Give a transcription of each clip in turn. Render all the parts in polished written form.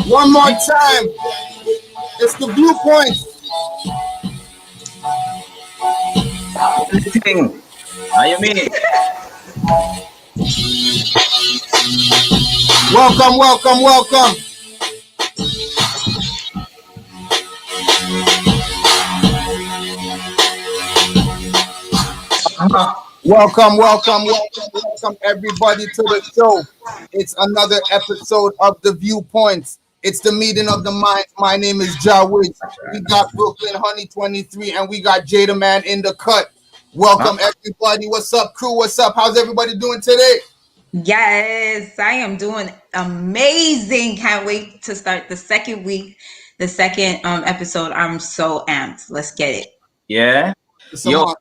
One more time. It's the VuPointz. How you mean? Welcome, welcome, welcome. Welcome, welcome, welcome, welcome everybody to the show. It's another episode of the VuPointz. It's the meeting of the minds. My name is Jawid. We got Brooklyn Honey 23 and we got Jada Man in the cut. Welcome everybody. What's up, crew? What's up? How's everybody doing today? Yes, I am doing amazing. Can't wait to start the second week, the second episode. I'm so amped. Let's get it. Yeah. Yo,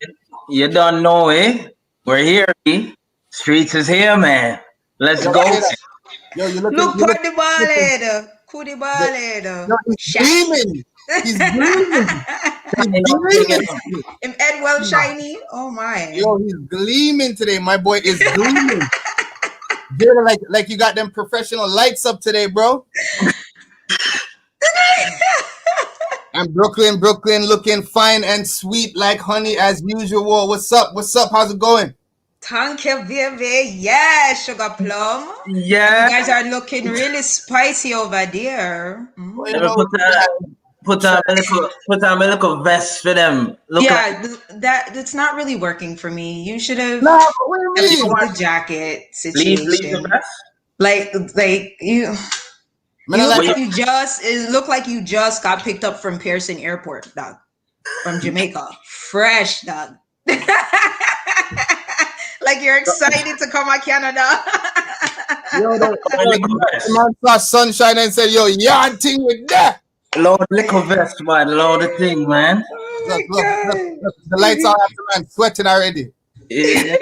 you don't know it. We're here. Streets is here, man. Let's go. Yo, you look for the ball. Kudi ball. He's gleaming. He's gleaming. He's gleaming. Him Ed well shiny. Oh my. Yo, he's gleaming today. My boy is gleaming. Jada, like you got them professional lights up today, bro. And Brooklyn looking fine and sweet like honey as usual. What's up? What's up? How's it going? Thank you, baby. Yeah, sugar plum. Yeah. You guys are looking really spicy over there. Put on a little vest for them. That's not really working for me. You should have the jacket situation. Leave the vest? Like you. It looked like you just got picked up from Pearson Airport, dog, from Jamaica. Fresh, dog. Like you're excited to come to Canada. Yo, the man saw sunshine and said, yo, yarn thing with that. Load liquor vest, man. Load the thing, man. Look. The lights are after, man. Sweating already. Yeah.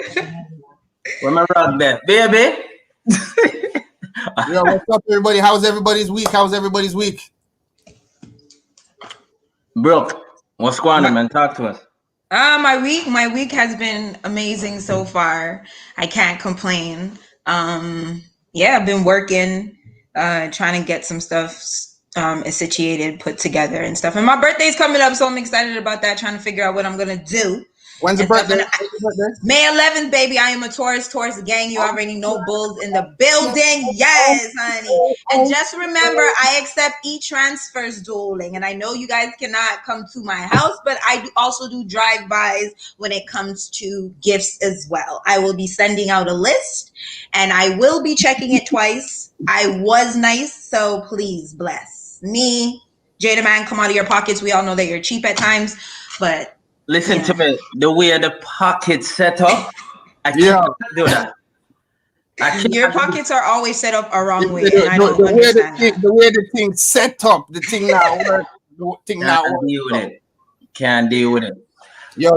Where my rug there? Baby. Yo, what's up, everybody? How's everybody's week? Brooke, what's going on, man? Talk to us. My week has been amazing so far. I can't complain. I've been working, trying to get some stuff situated, put together and stuff. And my birthday's coming up, so I'm excited about that, trying to figure out what I'm gonna do. When's the birthday? May 11th, baby. I am a Taurus gang. You already know bulls in the building. Yes, honey. And just remember, I accept e-transfers dueling. And I know you guys cannot come to my house, but I also do drive-bys when it comes to gifts as well. I will be sending out a list and I will be checking it twice. I was nice, so please bless me. Jada Man, come out of your pockets. We all know that you're cheap at times, but listen to me, the way the pockets set up, I can't do that. Your pockets are always set up a wrong way, and I don't understand the way the thing set up, the thing now work. Can't deal with it. Yo.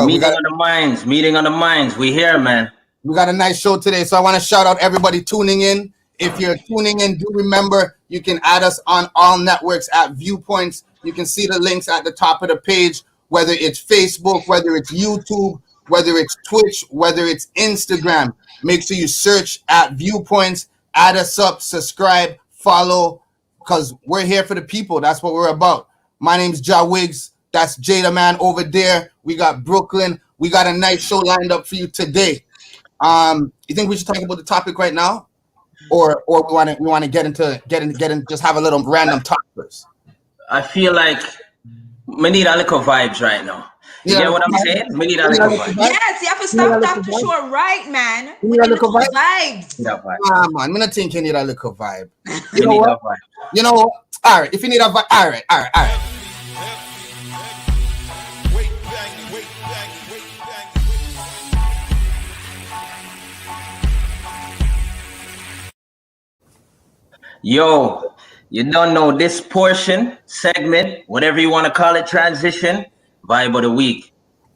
Meeting on the minds. We here, man. We got a nice show today, so I want to shout out everybody tuning in. If you're tuning in, do remember you can add us on all networks at VuPointz. You can see the links at the top of the page, whether it's Facebook, whether it's YouTube, whether it's Twitch, whether it's Instagram. Make sure you search at VuPointz, add us up, subscribe, follow, because we're here for the people. That's what we're about. My name's Jawid. That's Jada Man over there. We got Brooklyn. We got a nice show lined up for you today. You think we should talk about the topic right now? Or we want to get in, just have a little random talk first? I feel like we need a little vibes right now. You get what I'm saying? We need a little vibes. Yes, you have to stop that for sure, right, man? We need a little vibes. Man, I'm not think you need a little vibe. You know what? You know what? All right, if you need a vibe, all right. Yo, you don't know this segment, whatever you want to call it, transition, vibe of the week.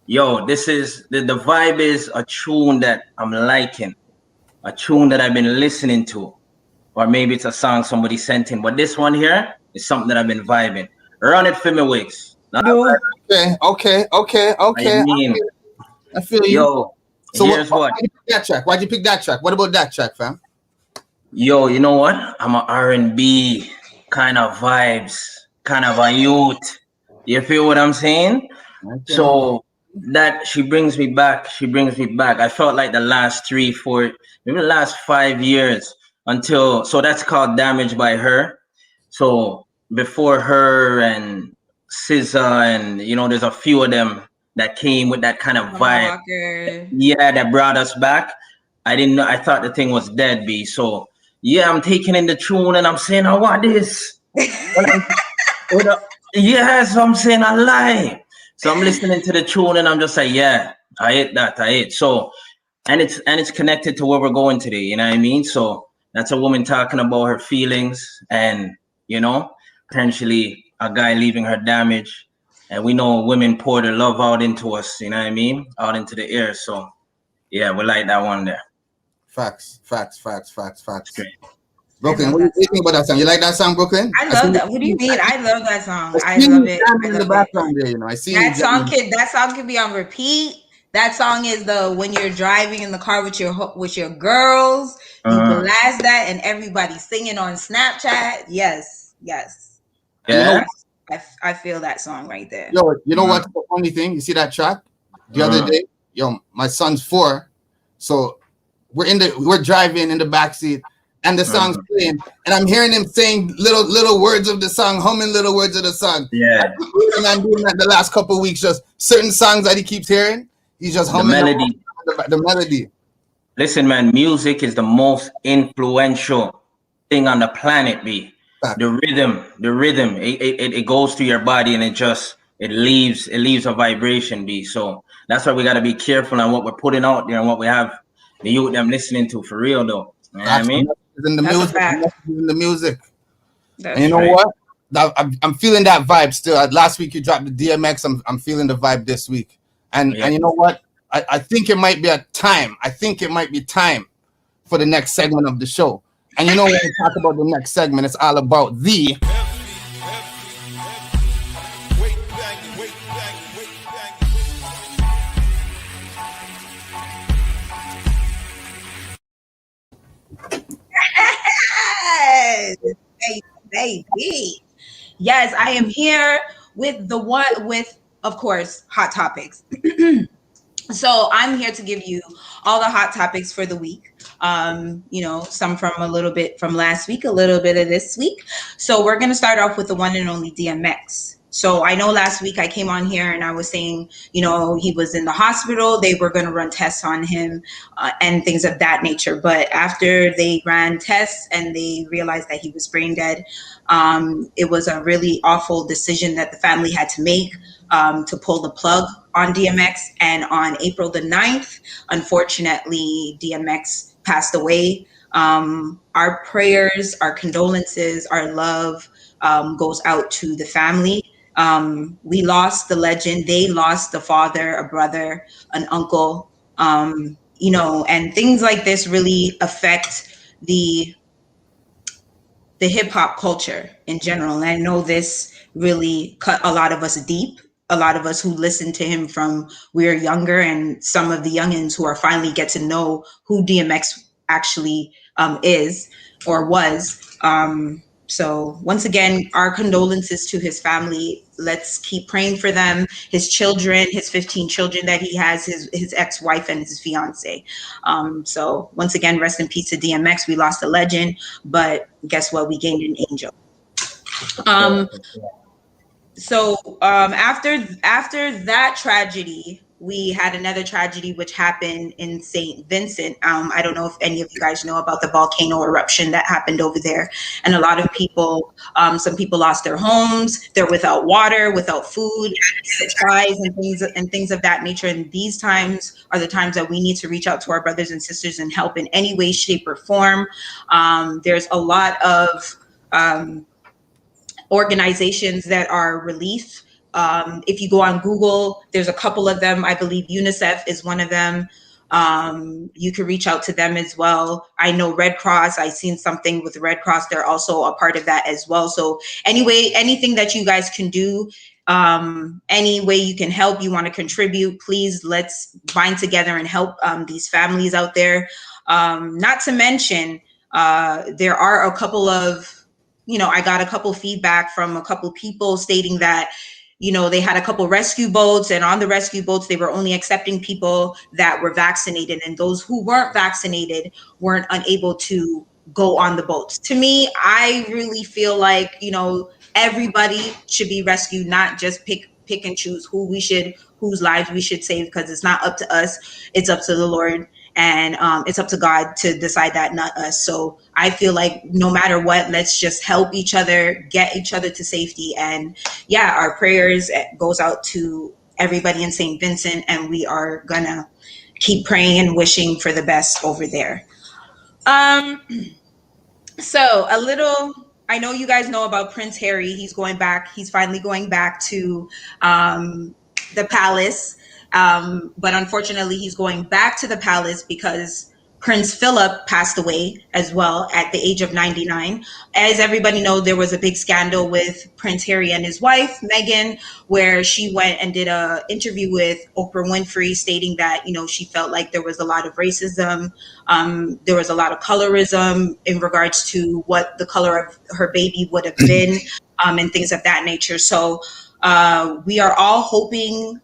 Yo, this is, the vibe is a tune that I'm liking, a tune that I've been listening to, or maybe it's a song somebody sent in, but this one here is something that I've been vibing. Run it for me, Wigs. I do. Okay. I mean, I feel you. yo, So here's what. why'd you pick that track? Why'd you pick that track? What about that track, fam? Yo, you know what? I'm a R&B kind of vibes, kind of a youth. You feel what I'm saying? Okay. So that she brings me back. She brings me back. I felt like the last 3, 4, maybe the last 5 years until. So that's called "Damaged" by her. So before her and SZA and there's a few of them that came with that kind of Summer vibe. Walker. Yeah, that brought us back. I didn't know. I thought the thing was dead, B. So yeah, I'm taking in the tune and I'm saying, I want this. Yes, I'm saying I lie. So I'm listening to the tune and I'm just like, yeah, I hate that. I hate. So and it's connected to where we're going today, you know what I mean? So that's a woman talking about her feelings and potentially a guy leaving her damaged. And we know women pour their love out into us, you know what I mean? Out into the air. So yeah, we like that one there. Facts. Great. Brooklyn, what do you think about that song? You like that song, Brooklyn? I love that. What do you mean? I love that song. I see love you it. jamming I in the love it. background there. I see That you song jamming. can be on repeat. That song is the when you're driving in the car with your girls, you blast that and everybody singing on Snapchat. Yes. Yeah. I feel that song right there. Yo, you know what's the funny thing? You see that track the other day? Yo, my son's 4, so we're driving in the backseat, and the song's playing, and I'm hearing him saying little words of the song, humming little words of the song. Yeah. And I'm doing that the last couple of weeks. Just certain songs that he keeps hearing, he's just humming the melody. Listen, man, music is the most influential thing on the planet, B. The rhythm, it goes through your body and it leaves a vibration, B. So that's why we got to be careful on what we're putting out there and what we have the youth them listening to for real, though. You know what I mean? In the That's music, a fact. in the music. That's and you know what? I'm feeling that vibe still. Last week you dropped the DMX. I'm feeling the vibe this week. And you know what? I think it might be a time. I think it might be time for the next segment of the show. And you know when we talk about the next segment, it's all about the baby. Yes, I am here with of course, hot topics. So I'm here to give you all the hot topics for the week. Some from a little bit from last week, a little bit of this week. So we're going to start off with the one and only DMX. So I know last week I came on here and I was saying, he was in the hospital. They were going to run tests on him and things of that nature. But after they ran tests and they realized that he was brain dead, it was a really awful decision that the family had to make to pull the plug on DMX. And on April the 9th, unfortunately, DMX passed away. Our prayers, our condolences, our love goes out to the family. We lost the legend. They lost the father, a brother, an uncle, and things like this really affect the hip hop culture in general. And I know this really cut a lot of us deep. A lot of us who listened to him from we were younger, and some of the youngins who are finally get to know who DMX actually is or was. So once again, our condolences to his family. Let's keep praying for them, his children, his 15 children that he has, his ex-wife and his fiance. So once again, rest in peace to DMX. We lost a legend, but guess what? We gained an angel. So after that tragedy, we had another tragedy which happened in St. Vincent. I don't know if any of you guys know about the volcano eruption that happened over there. And a lot of people, some people lost their homes. They're without water, without food, supplies, and things of that nature. And these times are the times that we need to reach out to our brothers and sisters and help in any way, shape, or form. There's a lot of organizations that are relief. If you go on Google, there's a couple of them. I believe UNICEF is one of them. You can reach out to them as well. I know Red Cross. I've seen something with Red Cross. They're also a part of that as well. So anyway, anything that you guys can do, Any way you can help, you want to contribute, please, let's bind together and help these families out there. Not to mention, there are a couple of, I got a couple feedback from a couple people stating that, they had a couple rescue boats, and on the rescue boats, they were only accepting people that were vaccinated, and those who weren't vaccinated weren't unable to go on the boats. To me, I really feel like, everybody should be rescued, not just pick and choose whose lives we should save, because it's not up to us, it's up to the Lord, and it's up to God to decide that, not us. So I feel like no matter what, let's just help each other, get each other to safety. And yeah, our prayers goes out to everybody in St. Vincent, and we are gonna keep praying and wishing for the best over there. So I know you guys know about Prince Harry. He's finally going back to the palace. But unfortunately, he's going back to the palace because Prince Philip passed away as well at the age of 99. As everybody knows, there was a big scandal with Prince Harry and his wife, Meghan, where she went and did an interview with Oprah Winfrey stating that, she felt like there was a lot of racism. There was a lot of colorism in regards to what the color of her baby would have been, and things of that nature. So we are all hoping,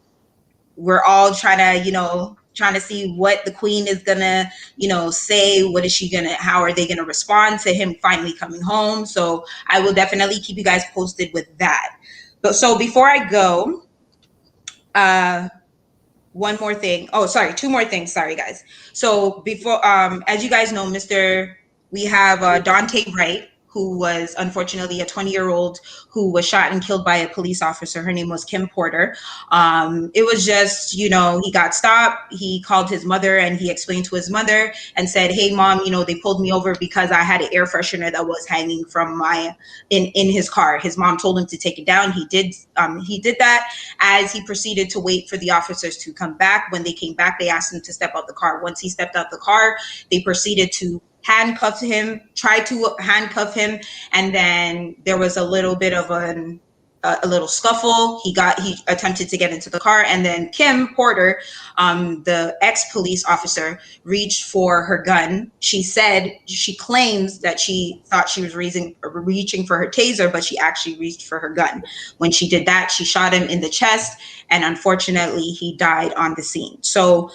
we're all trying to see what the queen is gonna, say. What is she gonna, how are they gonna respond to him finally coming home? So I will definitely keep you guys posted with that. But so before I go, one more thing. Oh, sorry, two more things. Sorry, guys. So before, as you guys know, we have Dante Wright, who was unfortunately a 20-year-old who was shot and killed by a police officer. Her name was Kim Porter. It was just, he got stopped. He called his mother and he explained to his mother and said, "Hey, Mom, they pulled me over because I had an air freshener that was hanging from in his car." His mom told him to take it down. He did that. As he proceeded to wait for the officers to come back. When they came back, they asked him to step out the car. Once he stepped out the car, they proceeded to tried to handcuff him, and then there was a little bit of a little scuffle. He attempted to get into the car, and then Kim Porter, the ex-police officer, reached for her gun. She claims that she thought she was reaching for her taser, but she actually reached for her gun. When she did that, she shot him in the chest, and unfortunately, he died on the scene. So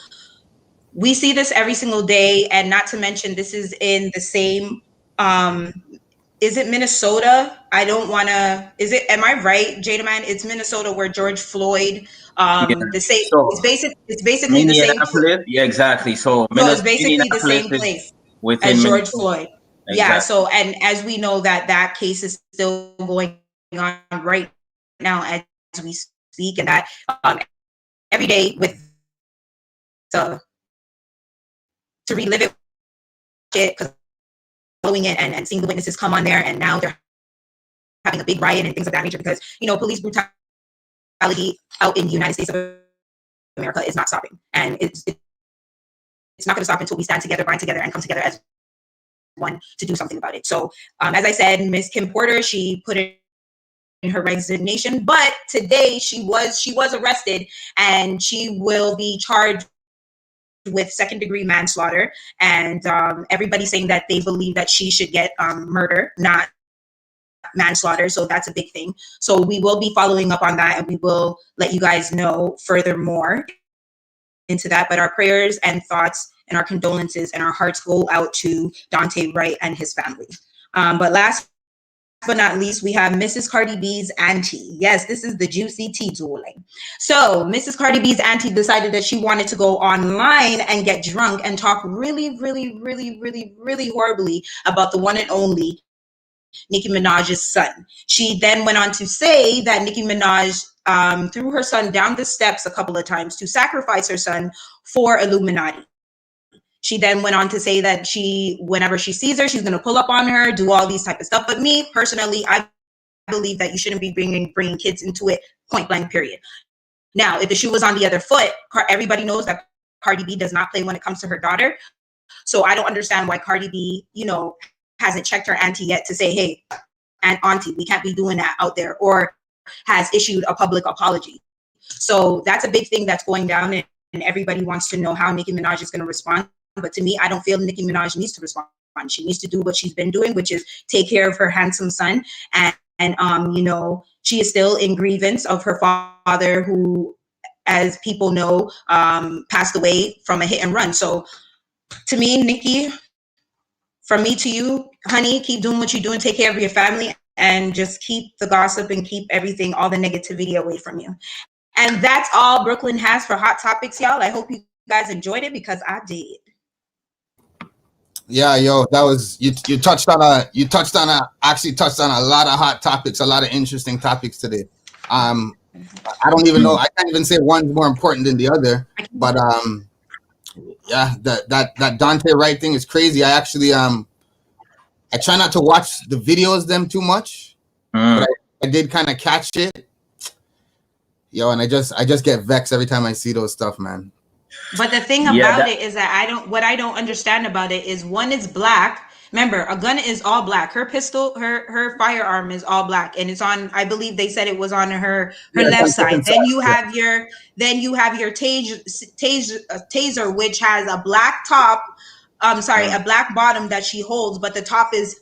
we see this every single day, and not to mention, this is in the same, is it Minnesota? Am I right, Jada Man? It's Minnesota where George Floyd, the same, So it's basically the same place. Yeah, exactly. So it's basically the same place as George Floyd. Exactly. Yeah, so, and as we know that case is still going on right now as we speak, and that every day with to relive it, because following it and seeing the witnesses come on there, and now they're having a big riot and things of that nature, because police brutality out in the United States of America is not stopping, and it's not going to stop until we stand together, bind together, and come together as one to do something about it. So as I said, Miss Kim Porter, she put in her resignation, but today she was arrested, and she will be charged with second-degree manslaughter, and everybody's saying that they believe that she should get murder, not manslaughter. So that's a big thing. So we will be following up on that, and we will let you guys know furthermore into that. But our prayers and thoughts and our condolences and our hearts go out to Dante Wright and his family. But last but not least, we have Mrs. Cardi B's auntie. Yes, this is the juicy tea, dueling. So Mrs. Cardi B's auntie decided that she wanted to go online and get drunk and talk really, really, really, really, really horribly about the one and only Nicki Minaj's son. She then went on to say that Nicki Minaj threw her son down the steps a couple of times to sacrifice her son for Illuminati. She then went on to say that whenever she sees her, she's going to pull up on her, do all these type of stuff. But me personally, I believe that you shouldn't be bringing kids into it, point blank, period. Now, if the shoe was on the other foot, everybody knows that Cardi B does not play when it comes to her daughter. So I don't understand why Cardi B, hasn't checked her auntie yet to say, "Hey, auntie, we can't be doing that out there." Or has issued a public apology. So that's a big thing that's going down, and everybody wants to know how Nicki Minaj is going to respond. But to me, I don't feel Nicki Minaj needs to respond. She needs to do what she's been doing, which is take care of her handsome son. And you know, she is still in grievance of her father, who, as people know, passed away from a hit and run. So to me, Nicki, from me to you, honey, keep doing what you're doing. Take care of your family and just keep the gossip and keep everything, all the negativity away from you. And that's all Brooklyn has for Hot Topics, y'all. I hope you guys enjoyed it, because I did. Yeah, yo, that was you touched on a lot of hot topics, a lot of interesting topics today. I don't even know, I can't even say one's more important than the other, but yeah, that Dante Wright thing is crazy. I actually I try not to watch the videos them too much, but I did kind of catch it. Yo, and I just get vexed every time I see those stuff, man. But the thing about it is that what I don't understand about it is, one is black. Remember, a gun is all black. Her pistol, her firearm is all black, and it's on, I believe they said it was on her left side. Then you have your taser, which has a black top. A black bottom that she holds, but the top is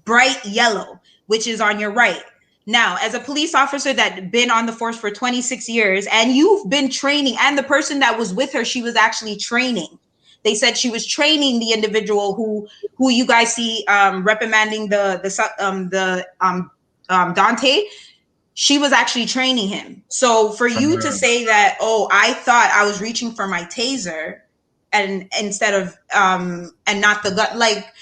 bright yellow, which is on your right. Now, as a police officer that's been on the force for 26 years, and you've been training, and the person that was with her, she was actually training. They said she was training the individual who you guys see reprimanding the Dante. She was actually training him. So for you to say that, oh, I thought I was reaching for my taser, and instead of and not the gun, like,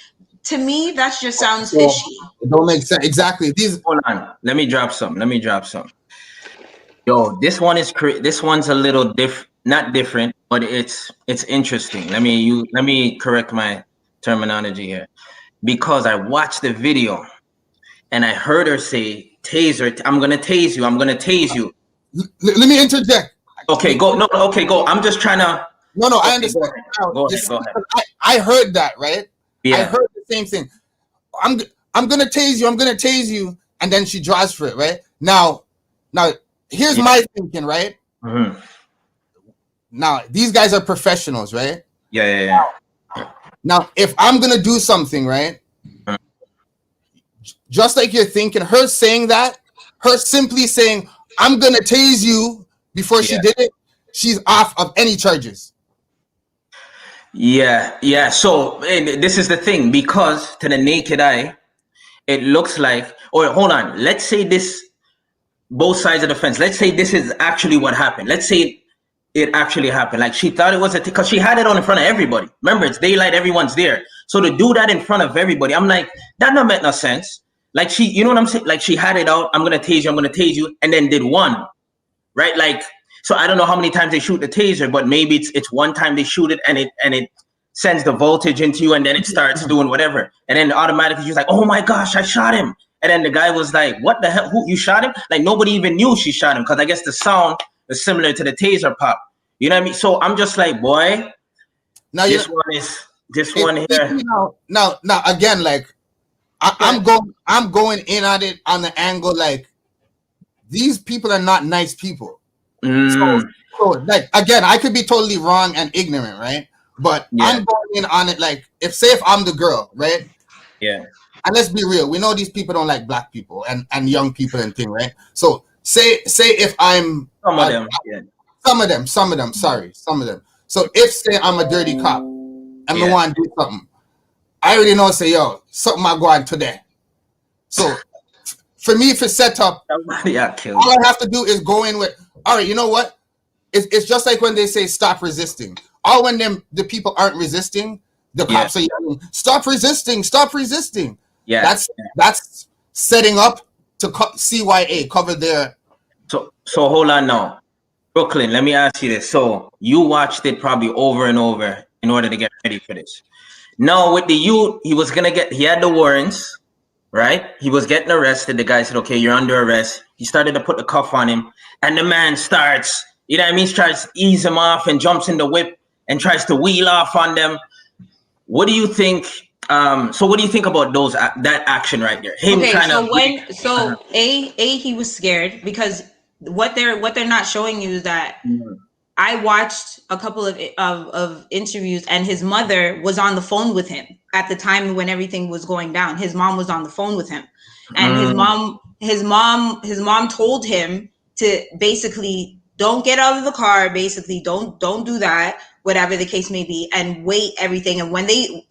to me, that just sounds fishy. It don't make sense. Exactly. Hold on. Let me drop some. Yo, this one's a little not different, but it's interesting. Let me correct my terminology here, because I watched the video and I heard her say, "Taser, I'm gonna tase you. I'm gonna tase you." Let me interject. Okay, go. No, okay, go. I'm just trying to. No, I understand. Go ahead. I heard that, right? Yeah. I heard the same thing. I'm gonna tase you. I'm gonna tase you, and then she draws for it, right? Now, here's my thinking, right? Mm-hmm. Now, these guys are professionals, right? Yeah. Now, if I'm gonna do something, right? Mm-hmm. Just like you're thinking, her saying that, her simply saying, "I'm gonna tase you," before she did it, she's off of any charges. Yeah. So this is the thing, because to the naked eye, it looks like, or hold on, let's say this, both sides of the fence, let's say this is actually what happened. Let's say it actually happened. Like, she thought it was because she had it on in front of everybody. Remember, it's daylight, everyone's there. So to do that in front of everybody, I'm like, that don't make no sense. Like, she, you know what I'm saying? Like, she had it out, I'm gonna tase you, and then did one, right? Like, so I don't know how many times they shoot the taser, but maybe it's one time they shoot it and it sends the voltage into you, and then it starts doing whatever. And then automatically she's like, "Oh my gosh, I shot him." And then the guy was like, "What the hell? Who, you shot him?" Like, nobody even knew she shot him, because I guess the sound is similar to the taser pop. You know what I mean? So I'm just like, boy, now this one here. Now again, like, I'm going in at it on the angle, like, these people are not nice people. So like, again, I could be totally wrong and ignorant, right? But I'm going in on it like, if I'm the girl, right? Yeah. And let's be real, we know these people don't like black people and young people and thing, right? So say if I'm some of them. So if, say, I'm a dirty cop and I want to do something, I already know, say, yo, something I go on today. So for me, for setup, all I have to do is go in with, all right, you know what? It's just like when they say stop resisting. All when the people aren't resisting, the cops are yelling, stop resisting. Yeah, that's setting up to CYA cover their. So hold on now, Brooklyn. Let me ask you this. So you watched it probably over and over in order to get ready for this. Now with the youth, he had the warrants, right? He was getting arrested. The guy said, "Okay, you're under arrest." He started to put the cuff on him, and the man starts, you know what I mean? Tries to ease him off and jumps in the whip and tries to wheel off on them. What do you think? So what do you think about that action right there? Him Okay, trying so to he was scared because what they're not showing you is that I watched a couple of interviews, and his mother was on the phone with him at the time when everything was going down. His mom was on the phone with him, and his mom told him to basically don't get out of the car. Basically, don't do that, whatever the case may be, and wait everything.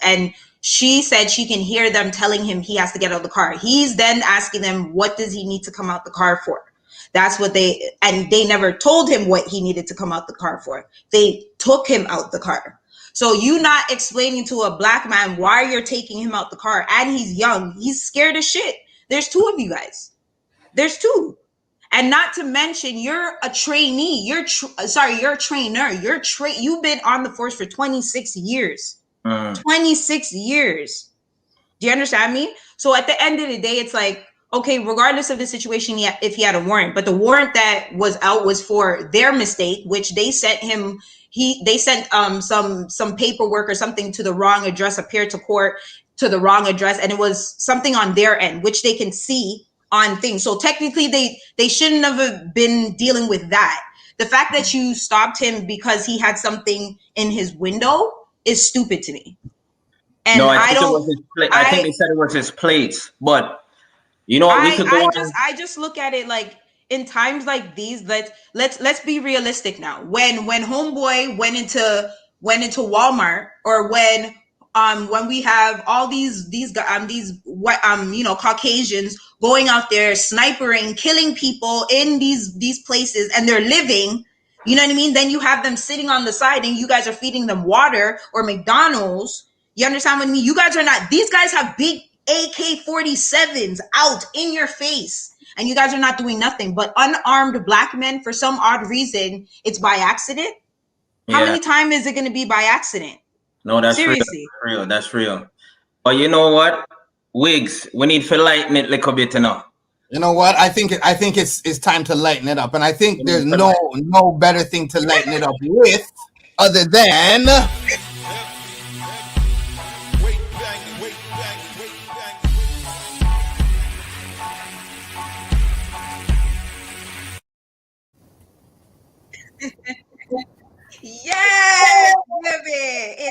And she said she can hear them telling him he has to get out of the car. He's then asking them, what does he need to come out the car for? That's what they never told him what he needed to come out the car for. They took him out the car. So you not explaining to a black man why you're taking him out the car, and he's young, he's scared as shit. There's two of you guys. There's two. And not to mention, you're a trainee. You're a trainer. You've been on the force for 26 years. 26 years. Do you understand me? So at the end of the day, it's like, okay, regardless of the situation, if he had a warrant, but the warrant that was out was for their mistake, which they sent him. They sent some paperwork or something to the wrong address, appeared to court to the wrong address, and it was something on their end, which they can see on things. So technically, they shouldn't have been dealing with that. The fact that you stopped him because he had something in his window is stupid to me. And no, I think they said it was his plates, but you know what? I just look at it like, in times like these, let's be realistic now. When homeboy went into Walmart, or when we have all these Caucasians going out there snipering, killing people in these places, and they're living, you know what I mean? Then you have them sitting on the side, and you guys are feeding them water or McDonald's. You understand what I mean? You guys are not. These guys have big AK-47s out in your face, and you guys are not doing nothing. But unarmed black men, for some odd reason, it's by accident. How many times is it going to be by accident? No, that's seriously real. That's real. But you know what, Wigs, we need to lighten it a little bit enough. You know what? I think it's time to lighten it up, and I think there's no better thing to lighten it up with other than. Yes, baby.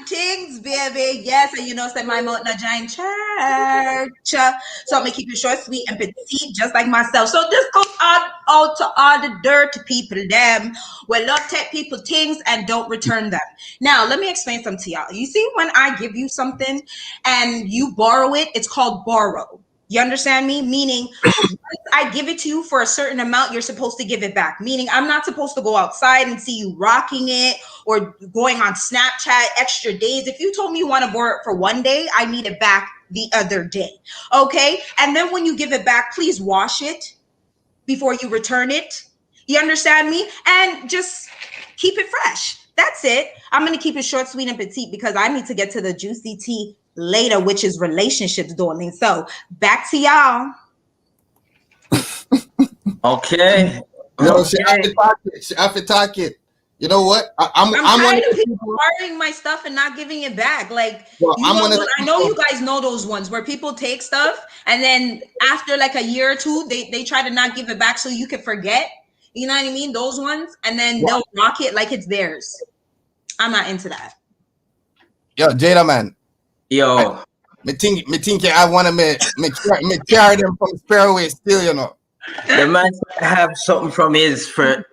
Things, baby. Yes, and you know, say my mouth a giant church. So I'm gonna keep it short, sweet, and petite, just like myself. So this goes out to all the dirty people, them will love take people things and don't return them. Now, let me explain something to y'all. You see, when I give you something and you borrow it, it's called borrow. You understand me? Meaning, once I give it to you for a certain amount, you're supposed to give it back. Meaning, I'm not supposed to go outside and see you rocking it or going on Snapchat extra days. If you told me you want to borrow it for one day, I need it back the other day. Okay? And then when you give it back, please wash it before you return it. You understand me? And just keep it fresh. That's it. I'm going to keep it short, sweet, and petite because I need to get to the juicy tea later, which is relationships, darling. So back to y'all. Okay. No, she have to talk it. You know what? I'm tired of people borrowing my stuff and not giving it back. Like, I know you guys know those ones where people take stuff and then after like a year or two, they try to not give it back so you can forget. You know what I mean? Those ones, and then they'll rock it like it's theirs. I'm not into that. Yo, Jada, man. Yo, me think I want to me carry them from Sparrowway still, you know. The man have something from his for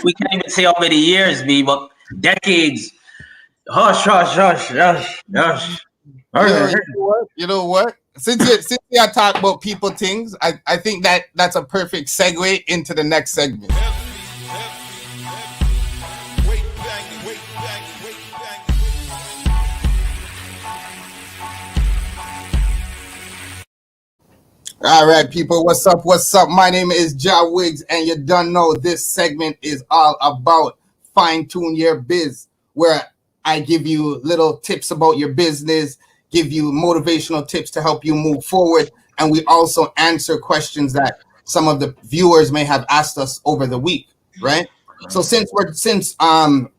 we can't even say how many years, but decades. Hush. You know what? Since we are talking about people things, I think that's a perfect segue into the next segment. All right, people, what's up? My name is Ja Wiggs, and you don't know this segment is all about fine-tune your biz, where I give you little tips about your business, give you motivational tips to help you move forward, and we also answer questions that some of the viewers may have asked us over the week, right? So since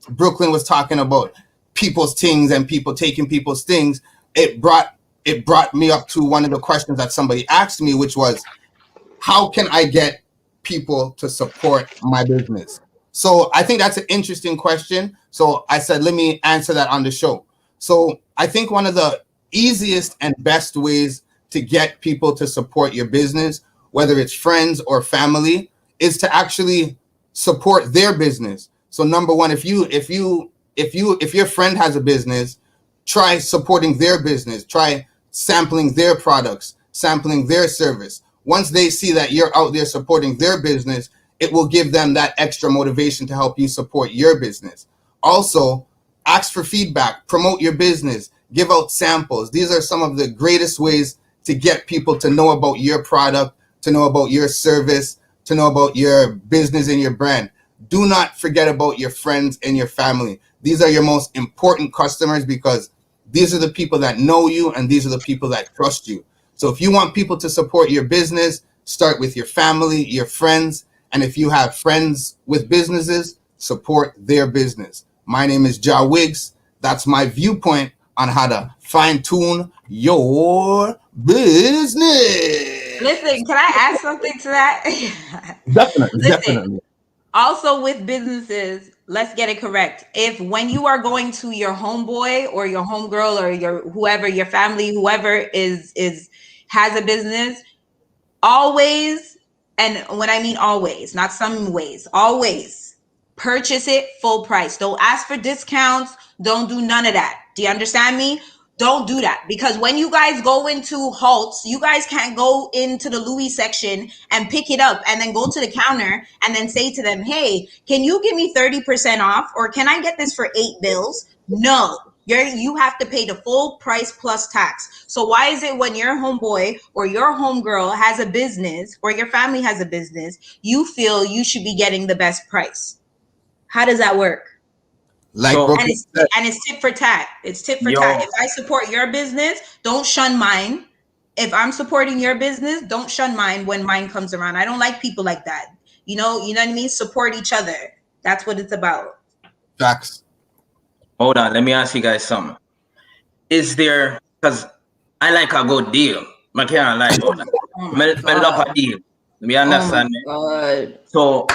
Brooklyn was talking about people's things and people taking people's things, it brought me up to one of the questions that somebody asked me, which was, how can I get people to support my business? So I think that's an interesting question. So I said, let me answer that on the show. So I think one of the easiest and best ways to get people to support your business, whether it's friends or family, is to actually support their business. So number one, if your friend has a business, try supporting their business, try sampling their products, sampling their service. Once they see that you're out there supporting their business, it will give them that extra motivation to help you support your business. Also, ask for feedback, promote your business, give out samples. These are some of the greatest ways to get people to know about your product, to know about your service, to know about your business and your brand. Do not forget about your friends and your family. These are your most important customers because these are the people that know you and these are the people that trust you. So if you want people to support your business, start with your family, your friends. And if you have friends with businesses, support their business. My name is Ja Wiggs. That's my viewpoint on how to fine-tune your business. Listen, can I add something to that? Definitely, Listen, definitely. also with businesses, let's get it correct. If when you are going to your homeboy or your homegirl or your whoever, your family, whoever is has a business, always, and when I mean always, not some ways, always purchase it full price. Don't ask for discounts. Don't do none of that. Do you understand me? Don't do that, because when you guys go into halts, you guys can't go into the Louis section and pick it up and then go to the counter and then say to them, hey, can you give me 30% off, or can I get this for 8 bills? No, you have to pay the full price plus tax. So why is it when your homeboy or your homegirl has a business or your family has a business, you feel you should be getting the best price? How does that work? Like So- Brooklyn said, And it's tit for tat. It's tit for Yo. tat. If I support your business, don't shun mine. If I'm supporting your business, don't shun mine when mine comes around. I don't like people like that. You know what I mean? Support each other. That's what it's about. facts. Hold on, let me ask you guys something. Is there, because I like a good deal. I can't lie about that. Oh my I love a God. deal. Let me understand me. God. So,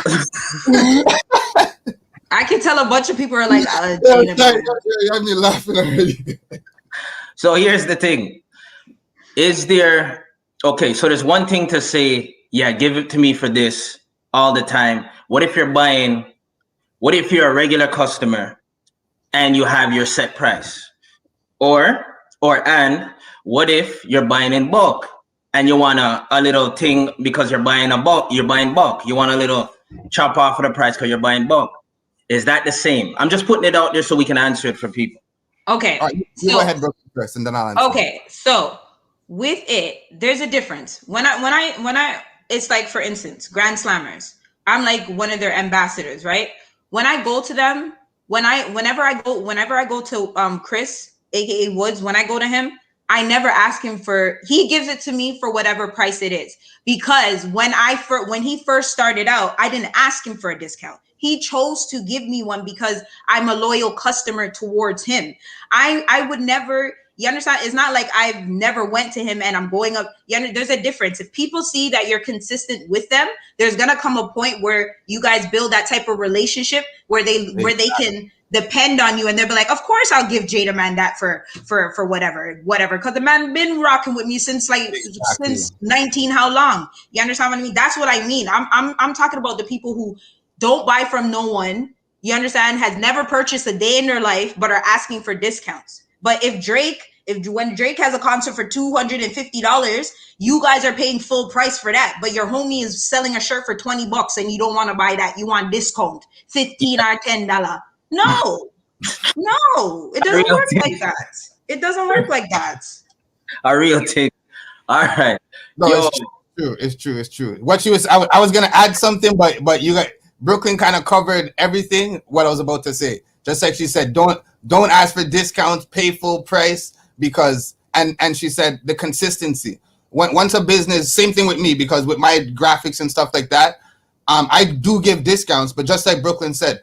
I can tell a bunch of people are like, Yeah, Gina, you have me laughing already. so here's the thing. Is there, okay, so there's one thing to say, yeah, give it to me for this all the time. What if you're a regular customer and you have your set price? And what if you're buying in bulk and you want a little thing because you're buying bulk. You want a little chop off of the price because you're buying bulk. Is that the same? I'm just putting it out there so we can answer it for people. Okay. All right, you go ahead, Brooklyn, first, and then I'll answer. Okay, so with it, there's a difference. When I, it's like, for instance, Grand Slammers. I'm like one of their ambassadors, right? When I go to them, whenever I go to Chris, aka Woods, when I go to him, I never ask him he gives it to me for whatever price it is. Because when he first started out, I didn't ask him for a discount. He chose to give me one because I'm a loyal customer towards him. I would never, you understand? It's not like I've never went to him and I'm going up. There's a difference. If people see that you're consistent with them, there's going to come a point where you guys build that type of relationship where they can depend on you, and they'll be like, of course I'll give Jada Man that for whatever. Because the man been rocking with me since since 19, how long? You understand what I mean? That's what I mean. I'm talking about the people who don't buy from no one. You understand? Has never purchased a day in their life, but are asking for discounts. But when Drake has a concert for $250, you guys are paying full price for that. But your homie is selling a shirt for $20 and you don't want to buy that. You want discount, $15 or $10. No, it doesn't work like that. It doesn't work like that. A real thing. All right. No, Yo. it's true. What she was, I was gonna add something, but you got Brooklyn kind of covered everything. What I was about to say, just like she said, don't ask for discounts, pay full price, because and she said the consistency. Once a business, same thing with me, because with my graphics and stuff like that, I do give discounts, but just like Brooklyn said,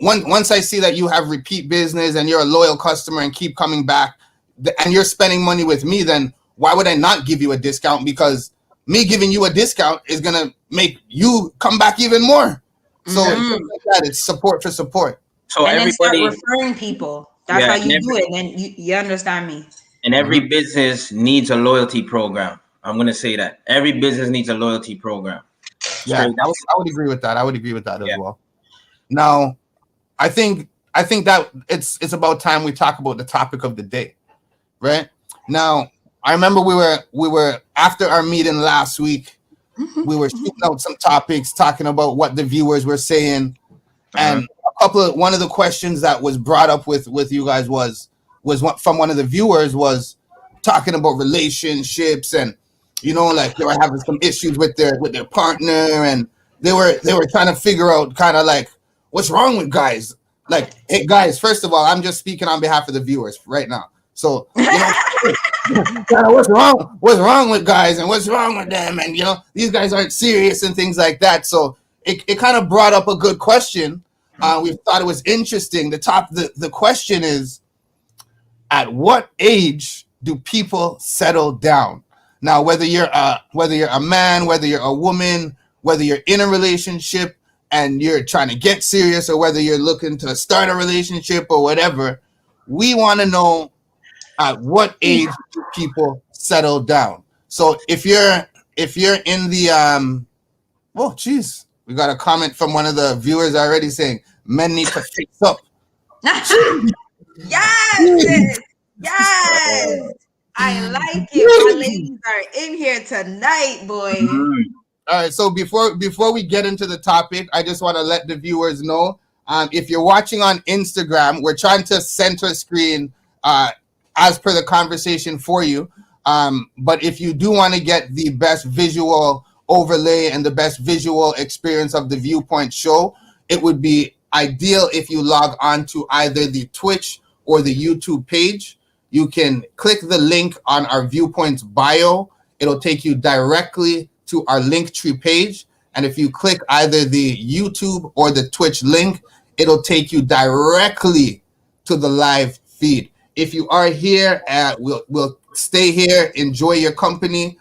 once I see that you have repeat business and you're a loyal customer and keep coming back, and you're spending money with me, then why would I not give you a discount? Because me giving you a discount is gonna make you come back even more. So it's like that. It's support for support. So and then start everybody, referring people. That's how you do it. And you understand me. and every business needs a loyalty program. I'm gonna say that every business needs a loyalty program. Yeah, I would agree with that. I would agree with that as well. Now, I think that it's about time we talk about the topic of the day, right? Now, I remember we were after our meeting last week, we were shooting out some topics, talking about what the viewers were saying, and one of the questions that was brought up with you guys was from one of the viewers was talking about relationships, and like they were having some issues with their partner, and they were trying to figure out kind of like what's wrong with guys. Like, hey guys, first of all, I'm just speaking on behalf of the viewers right now. So what's wrong with guys and what's wrong with them, and these guys aren't serious and things like that. So it kind of brought up a good question. We thought it was interesting. The question is, at what age do people settle down? Now, whether you're a man, whether you're a woman, whether you're in a relationship and you're trying to get serious, or whether you're looking to start a relationship or whatever, we want to know at what age do people settle down. So if you're in the oh geez, we got a comment from one of the viewers already saying men need to fix up. Yes. I like it. My ladies are in here tonight, boy. All right, so before we get into the topic, I just want to let the viewers know, if you're watching on Instagram, we're trying to center screen as per the conversation for you. But if you do want to get the best visual overlay and the best visual experience of the VuPointz show, it would be ideal if you log on to either the Twitch or the YouTube page. You can click the link on our VuPointz bio. It'll take you directly to our Linktree page. And if you click either the YouTube or the Twitch link, it'll take you directly to the live feed. If you are here, we'll stay here, enjoy your company.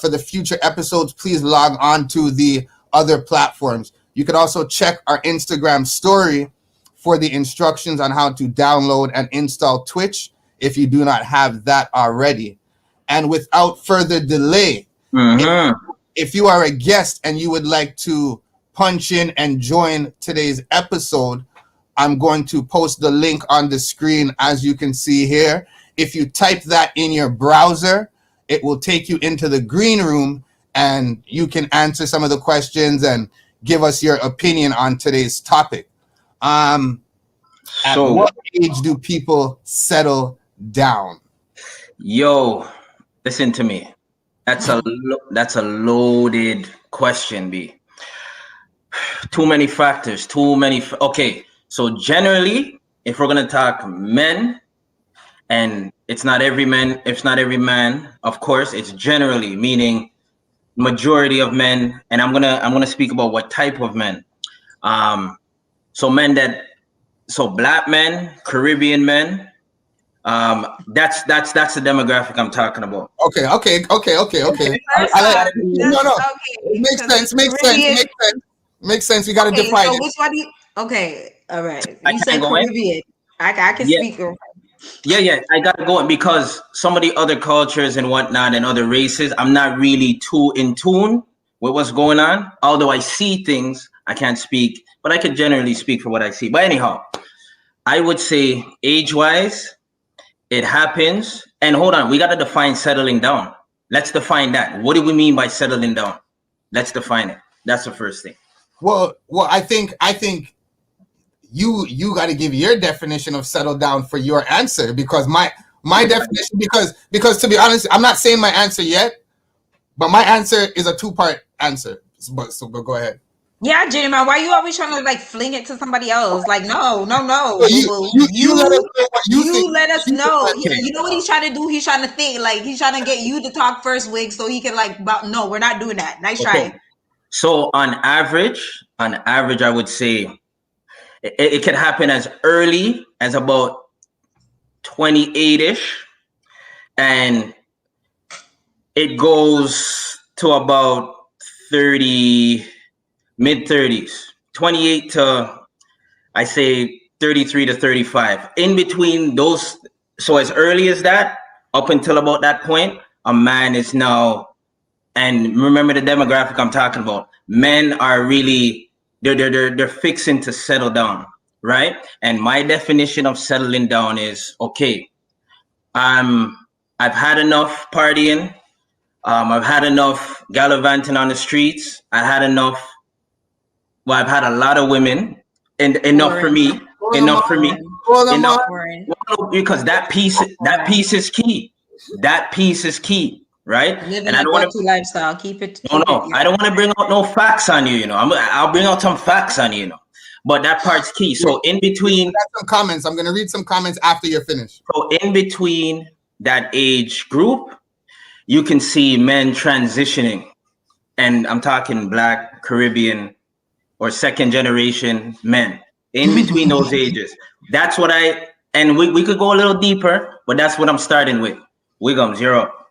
For the future episodes, please log on to the other platforms. You can also check our Instagram story for the instructions on how to download and install Twitch if you do not have that already. And without further delay, if you are a guest and you would like to punch in and join today's episode, I'm going to post the link on the screen, as you can see here. If you type that in your browser, it will take you into the green room and you can answer some of the questions and give us your opinion on today's topic. At what age do people settle down? Yo, listen to me. That's a loaded question, B. Too many factors. Okay, so generally, if we're gonna talk men, and it's not every man, of course, it's generally, meaning majority of men, and I'm gonna speak about what type of men. So black men, Caribbean men. That's the demographic I'm talking about. Okay. Makes sense. We gotta define it. Which one? Okay, all right. You said Caribbean. I can speak. Yeah. I gotta go in because some of the other cultures and whatnot and other races, I'm not really too in tune with what's going on. Although I see things, I can't speak, but I can generally speak for what I see. But anyhow, I would say age-wise, it happens. And hold on, we got to define settling down. Let's define that. What do we mean by settling down? Let's define it. That's the first thing. Well, I think you got to give your definition of settle down for your answer, because my definition, because to be honest, I'm not saying my answer yet, but my answer is a two-part answer. So go ahead. Yeah, Jenny man, why you always trying to like fling it to somebody else? Like, no. So you let us know what you think. Let us know. You know what he's trying to do? He's trying to think, like he's trying to get you to talk first, Wig, so he can like. But no, we're not doing that. Nice try. So on average, I would say it can happen as early as about 28-ish and it goes to about 30, mid 30s, 28 to, I say 33 to 35. In between those, so as early as that, up until about that point, a man is now, and remember the demographic I'm talking about. Men are really, they're fixing to settle down, right? And my definition of settling down is, okay, I've had enough partying. I've had enough gallivanting on the streets. I've had a lot of women, and enough for me. Enough for me. Enough, because that piece is key. That piece is key, right? Living and I don't want to lifestyle. Keep it. No, I don't want to bring out no facts on you. I'll bring out some facts on you. But that part's key. So in between, some comments. I'm gonna read some comments after you're finished. So in between that age group, you can see men transitioning, and I'm talking Black, Caribbean, or second generation men. In between those ages, that's what and we could go a little deeper, but that's what I'm starting with. Wiggums, you're up.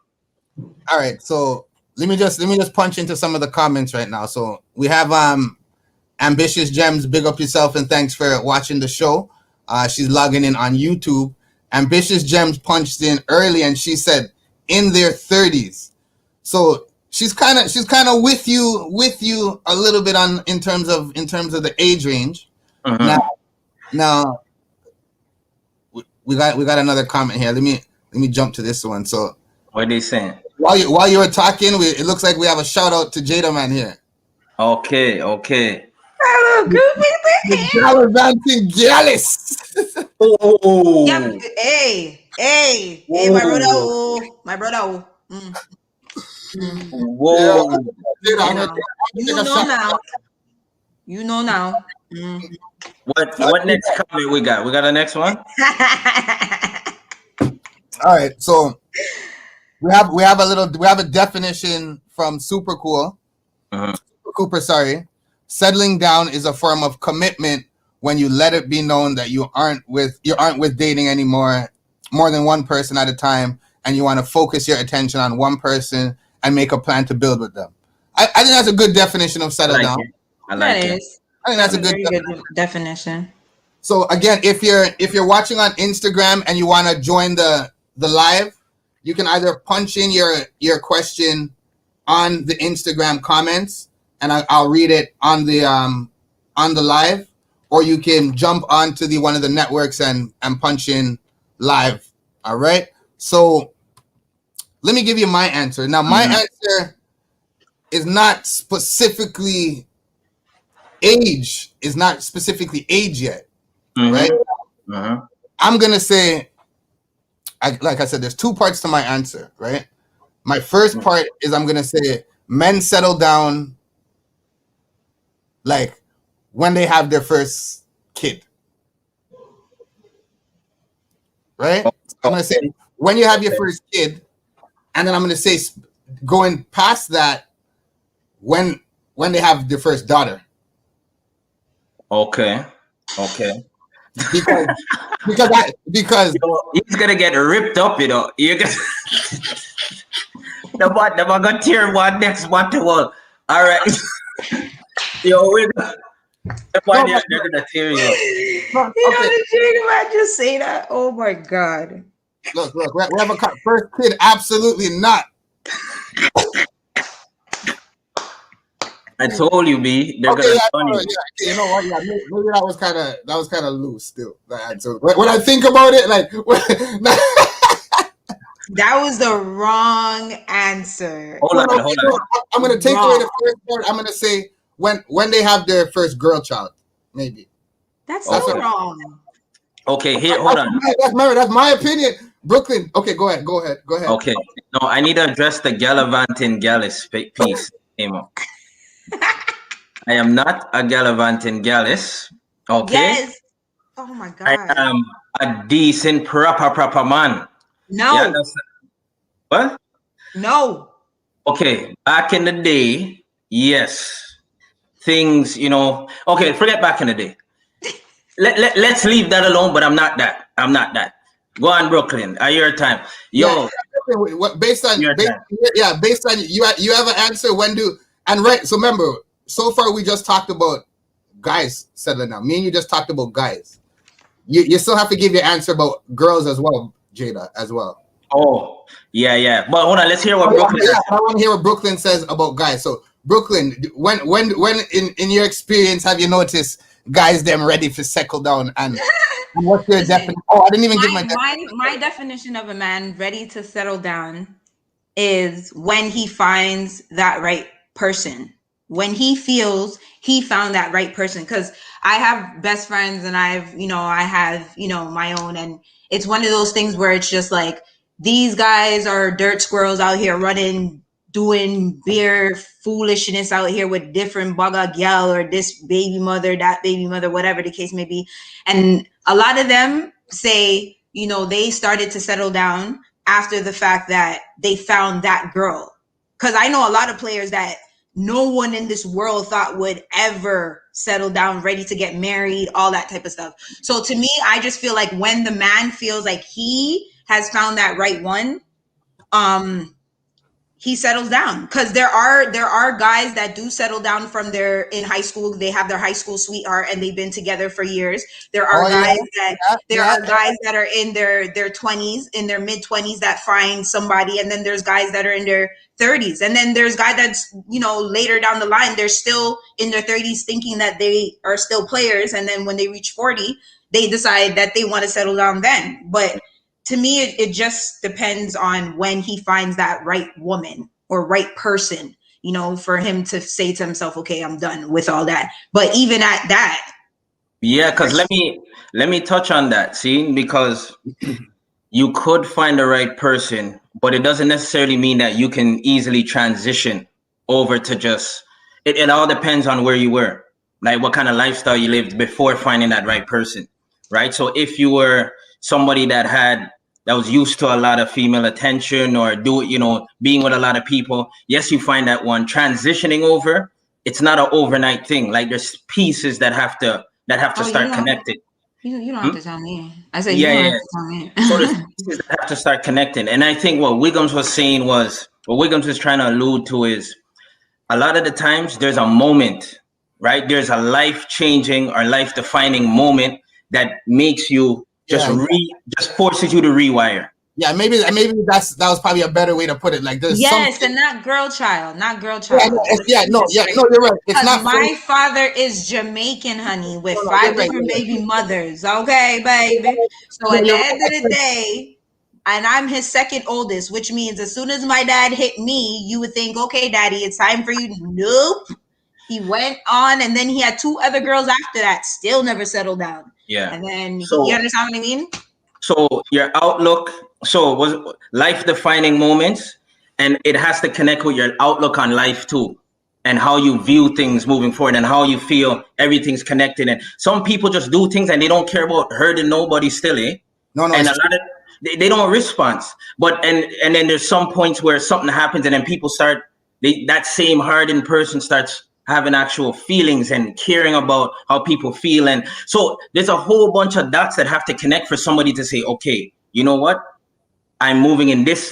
All right, so let me just punch into some of the comments right now. So we have Ambitious Gems, big up yourself and thanks for watching the show. She's logging in on YouTube. Ambitious Gems punched in early and she said in their 30s. So she's kind of with you a little bit in terms of the age range. Now we got another comment here. Let me jump to this one. So what are they saying? While you were talking, it looks like we have a shout out to Jada Man here. Okay. Hello, goofy. Gallivanting Gallus. Oh. Yep. Hey, my brother. Whoa. You know now. What next comment we got? We got a next one? All right, so we have a definition from Super Cool. Super Cooper, sorry. Settling down is a form of commitment when you let it be known that you aren't with dating anymore, more than one person at a time, and you want to focus your attention on one person and make a plan to build with them. I think that's a good definition of settle down. I like it. I think that's a good definition. So again, if you're watching on Instagram and you want to join the live, you can either punch in your question on the Instagram comments and I'll read it on the live, or you can jump onto one of the networks and punch in live. All right. So let me give you my answer. Now my answer is not specifically age. Is not specifically age yet. Right. I'm gonna say, like I said, there's two parts to my answer. Right. My first part is I'm gonna say men settle down like when they have their first kid. Right. So I'm gonna say when you have your first kid, and then I'm gonna say going past that when they have their first daughter. Okay. Because he's gonna get ripped up, You're gonna the one gonna tear one next one to one. All right. They're gonna tear you up. I just say that. Oh my God. Look, we have a first kid. Absolutely not. I told you, B. They're gonna funny. You know what? Yeah, maybe that was kind of loose. Still, so when I think about it, like that was the wrong answer. Hold on. I'm gonna take away the first part. I'm gonna say when they have their first girl child, maybe. That's so wrong. Okay, here, hold on. That's my opinion. Brooklyn. Okay, go ahead. Okay, no, I need to address the gallivanting Gallus piece. I am not a gallivanting Gallus. Okay. Yes. Oh my God. I am a decent proper man. No. What? No. Okay, back in the day, yes. Things, okay, forget back in the day. Let's leave that alone, but I'm not that. Go on, Brooklyn. Your time. Yo. What based on Your based, time. yeah, based on you have an answer when do and right. So remember, so far we just talked about guys settling down. Me and you just talked about guys. You still have to give your answer about girls as well, Jada, as well. Oh, yeah. But hold on, let's hear what Brooklyn has. I want to hear what Brooklyn says about guys. So Brooklyn, when in your experience have you noticed guys them ready to settle down and what's your definition? Oh, I didn't even give my definition of a man ready to settle down is when he finds that right person. When he feels he found that right person. Because I have best friends and I have, my own. And it's one of those things where it's just like, these guys are dirt squirrels out here running, doing beer foolishness out here with different bugger gal or this baby mother, that baby mother, whatever the case may be. And a lot of them say, they started to settle down after the fact that they found that girl. Because I know a lot of players that no one in this world thought would ever settle down, ready to get married, all that type of stuff. So to me, I just feel like when the man feels like he has found that right one, he settles down. Because there are guys that do settle down from in high school. They have their high school sweetheart and they've been together for years. There are guys that are in their 20s, in their mid 20s that find somebody, and then there's guys that are in their 30s, and then there's guys that's later down the line they're still in their 30s thinking that they are still players, and then when they reach 40 they decide that they want to settle down then. But to me, it just depends on when he finds that right woman or right person, for him to say to himself, okay, I'm done with all that. But even at that. Yeah, because let me touch on that, see, because you could find the right person, but it doesn't necessarily mean that you can easily transition over to just, it all depends on where you were, like what kind of lifestyle you lived before finding that right person, right? So if you were somebody that was used to a lot of female attention or being with a lot of people, yes, you find that one. Transitioning over, it's not an overnight thing. Like there's pieces that have to start connected. You don't have to tell me. I said, yeah. Have to tell me. So there's pieces that have to start connecting. And I think what Wiggums was trying to allude to is a lot of the times there's a moment, right? There's a life-changing or life-defining moment that makes you just forces you to rewire. Yeah, maybe that was probably a better way to put it. Like this. Yes, and not girl child. No, you're right. It's not. My father is Jamaican, honey, with 5 different baby mothers. Okay, baby. So at the end of the day, and I'm his second oldest, which means as soon as my dad hit me, you would think, okay, daddy, it's time for you. Nope. He went on, and then he had 2 other girls after that. Still never settled down. Yeah. And then you understand what I mean? So your outlook, was life-defining moments, and it has to connect with your outlook on life too, and how you view things moving forward, and how you feel everything's connected. And some people just do things and they don't care about hurting nobody still, eh? No. And a lot of they don't respond. But and then there's some points where something happens, and then people start that same hardened person starts having actual feelings and caring about how people feel. And so there's a whole bunch of dots that have to connect for somebody to say, okay, you know what? I'm moving in this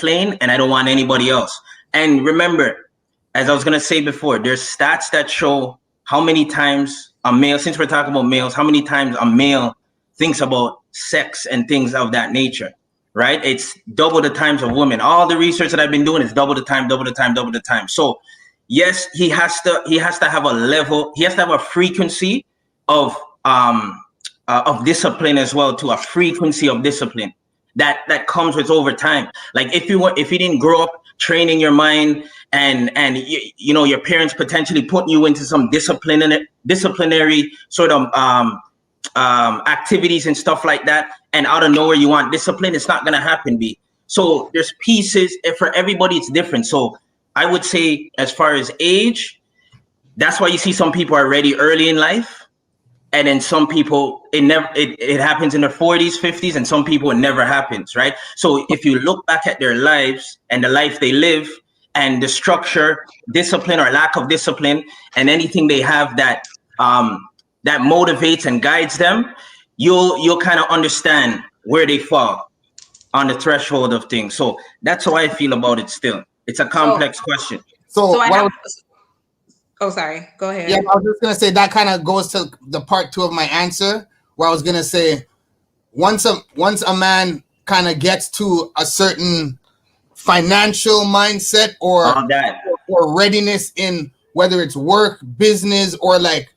lane and I don't want anybody else. And remember, as I was going to say before, there's stats that show how many times a male, since we're talking about males, how many times a male thinks about sex and things of that nature, right? It's double the times of women. All the research that I've been doing is double the time. So yes, he has to have a level. He has to have a frequency of discipline as well, to a frequency of discipline that comes with over time. Like if you didn't grow up training your mind and your parents potentially putting you into some disciplinary sort of activities and stuff like that, and out of nowhere you want discipline, it's not gonna happen, B. So there's pieces, for everybody it's different. So I would say, as far as age, that's why you see some people are ready early in life, and then some people it happens in their 40s, 50s, and some people it never happens, right? So if you look back at their lives and the life they live and the structure, discipline or lack of discipline, and anything they have that motivates and guides them, you'll kind of understand where they fall. on the threshold of things. So that's how I feel about it still. It's a complex question. So oh, sorry. Go ahead. Yeah, I was just gonna say that kind of goes to the part 2 of my answer, where I was gonna say once a man kind of gets to a certain financial mindset or readiness in whether it's work, business, or like,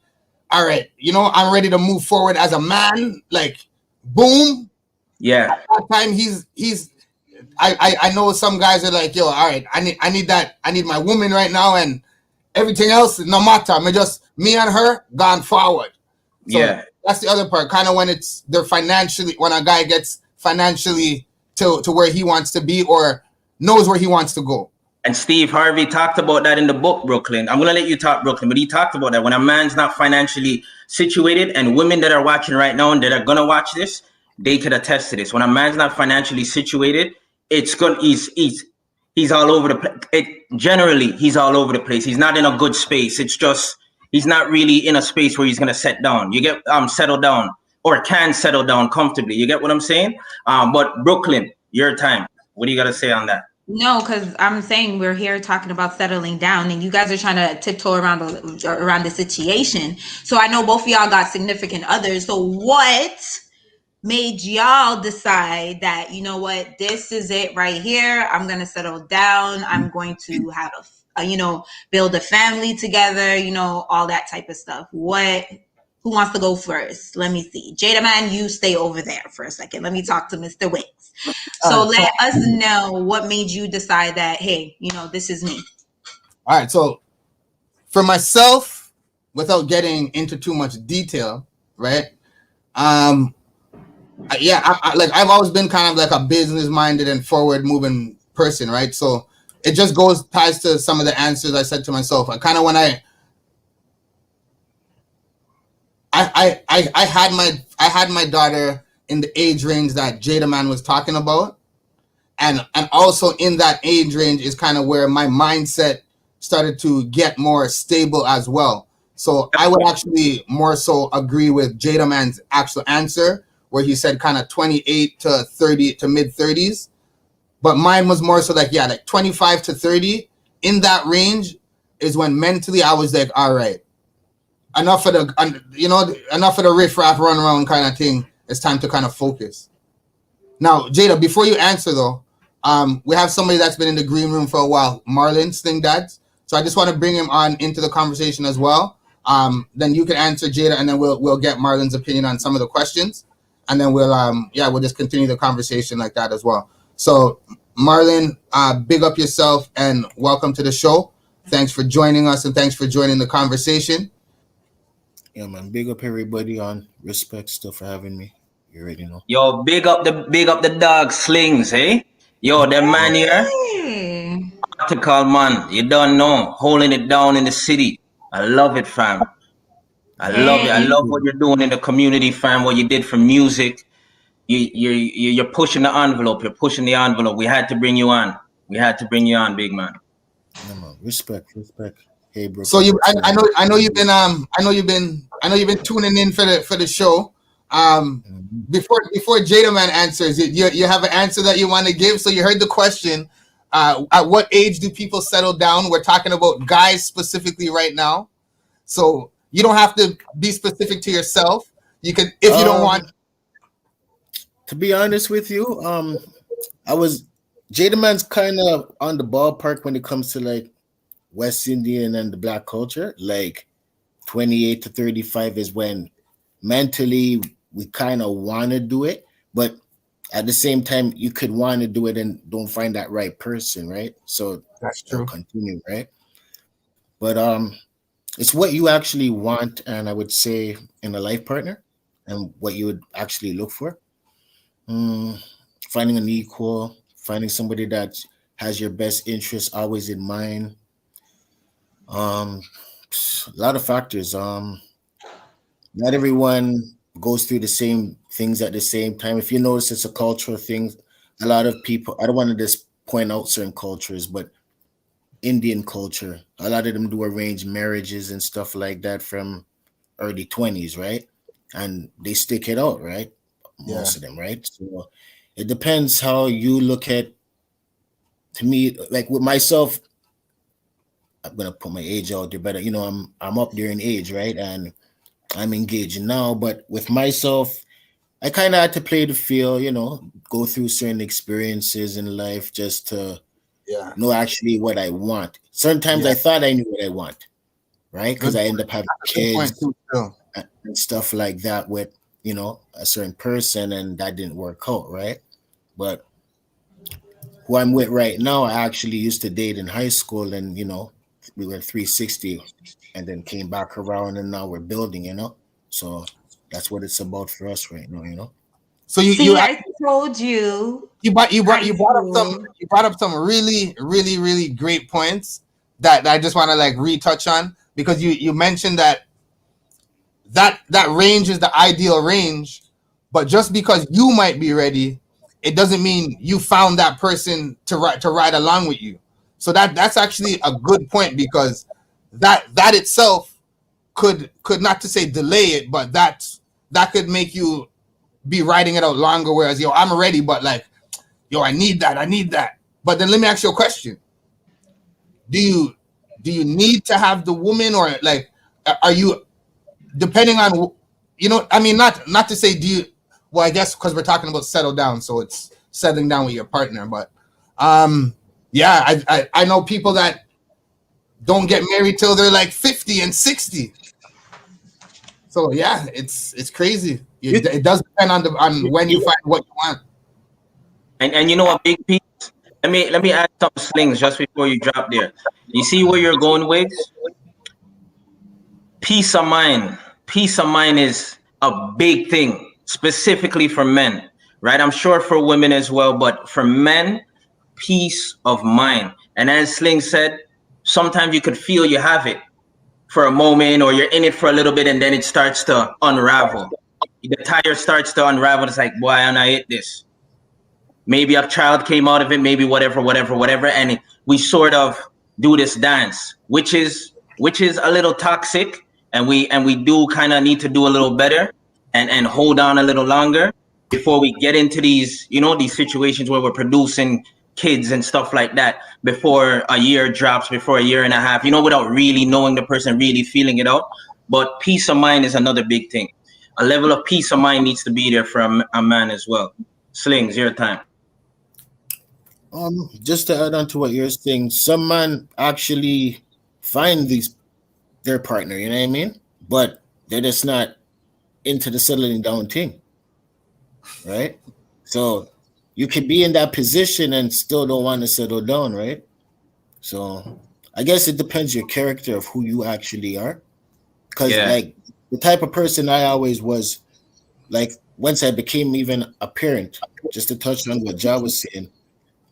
all right, I'm ready to move forward as a man, like boom. Yeah. At that time I know some guys are like, yo, all right, I need my woman right now, and everything else no matter. Me and her gone forward. So yeah, that's the other part. Kind of when when a guy gets financially to where he wants to be or knows where he wants to go. And Steve Harvey talked about that in the book, Brooklyn. I'm going to let you talk, Brooklyn, but he talked about that when a man's not financially situated, and women that are watching right now and that are going to watch this, they could attest to this. When a man's not financially situated, he's all over the place. Generally, he's all over the place. He's not in a good space. It's just, he's not really in a space where he's going to settle down or can settle down comfortably. You get what I'm saying? But Brooklyn, your time. What do you got to say on that? No, because I'm saying we're here talking about settling down, and you guys are trying to tiptoe around the situation. So I know both of y'all got significant others. So what made y'all decide that, you know what, this is it right here? I'm gonna settle down. I'm going to have build a family together. All that type of stuff. Who wants to go first? Let me see. Jada Man, you stay over there for a second. Let me talk to Mr. Wicks. So let us know what made you decide that, hey, this is me. All right. So for myself, without getting into too much detail, right? I've always been kind of like a business-minded and forward-moving person, right? So it just ties to some of the answers I said to myself. I kind of when I had my daughter in the age range that Jada Man was talking about, and also in that age range is kind of where my mindset started to get more stable as well. So I would actually more so agree with Jada Man's actual answer, where he said kind of 28 to 30 to mid 30s, but mine was more so like 25 to 30. In that range is when mentally I was like, all right, enough of the riff-raff run around kind of thing. It's time to kind of focus. Now, Jada, before you answer though, we have somebody that's been in the green room for a while, Marlon Sling Dads. So I just want to bring him on into the conversation as well. Then you can answer Jada, and then we'll get Marlon's opinion on some of the questions, and then we'll just continue the conversation like that as well. So Marlon, big up yourself and welcome to the show. Thanks for joining us and thanks for joining the conversation. Yeah, man. Big up everybody on respect still for having me. You already know. Yo, big up the dog Slings, eh? Yo, that man here, article man, you don't know, holding it down in the city. I love it, fam. I love it. I love what you're doing in the community, fam. What you did for music. You're pushing the envelope. You're pushing the envelope. We had to bring you on. Big man. Yeah, man. Respect. Hey, bro. So I know you've been tuning in for the show. Before Jada Man answers, you have an answer that you want to give. So you heard the question. At what age do people settle down? We're talking about guys specifically right now. So you don't have to be specific to yourself. You can, if you don't want. To be honest with you, Jada Man's kind of on the ballpark when it comes to like West Indian and the black culture. Like 28 to 35 is when mentally we kind of want to do it, but at the same time you could want to do it and don't find that right person, right? So that's true. Continue, right? But it's what you actually want, and I would say in a life partner, and what you would actually look for. Finding an equal, finding somebody that has your best interests always in mind. A lot of factors. Not everyone goes through the same things at the same time. If you notice, it's a cultural thing. A lot of people, I don't want to just point out certain cultures, but Indian culture, a lot of them do arranged marriages and stuff like that from early 20s, right? And they stick it out, right? Most of them, right? So it depends how you look at. To me, like with myself, I'm gonna put my age out there, but I'm up there in age, right? And I'm engaging now. But with myself, I kind of had to play the field, go through certain experiences in life just to know actually what I want. Sometimes I thought I knew what I want, right? Because I end up having kids and stuff like that with, a certain person, and that didn't work out, right? But who I'm with right now, I actually used to date in high school, and we were 360 and then came back around, and now we're building, so that's what it's about for us right now. So I told you you brought up some really, really, really great points that I just want to like retouch on, because you mentioned that range is the ideal range, but just because you might be ready, it doesn't mean you found that person to ride along with you. So that's actually a good point, because that itself could not to say delay it, but that could make you be riding it out longer. Whereas I'm ready, but like I need that. But then let me ask you a question: Do you need to have the woman, or like are you, depending on I mean, not to say do you? Well, I guess because we're talking about settle down, so it's settling down with your partner. But yeah, I know people that don't get married till they're like 50 and 60. So yeah, it's crazy. It does depend on when you find what you want. And a big piece. Let me add some slings just before you drop there. You see where you're going with? Peace of mind. Peace of mind is a big thing, specifically for men, right? I'm sure for women as well, but for men, peace of mind. And as Sling said, sometimes you could feel you have it for a moment, or you're in it for a little bit, and then it starts to unravel. The tire starts to unravel. It's like, boy, I hate this. Maybe a child came out of it, maybe whatever. And we sort of do this dance, which is a little toxic. And we do kind of need to do a little better and hold on a little longer before we get into these, these situations where we're producing kids and stuff like that, before a year drops, before a year and a half, without really knowing the person, really feeling it out. But peace of mind is another big thing. A level of peace of mind needs to be there for a man as well. Slings, your time. Just to add on to what you're saying, some men actually find their partner, you know what I mean? But they're just not into the settling down thing, right? So you could be in that position and still don't want to settle down, right? So I guess it depends your character of who you actually are. Because like the type of person I always was, like once I became even a parent, just to touch on what Ja was saying,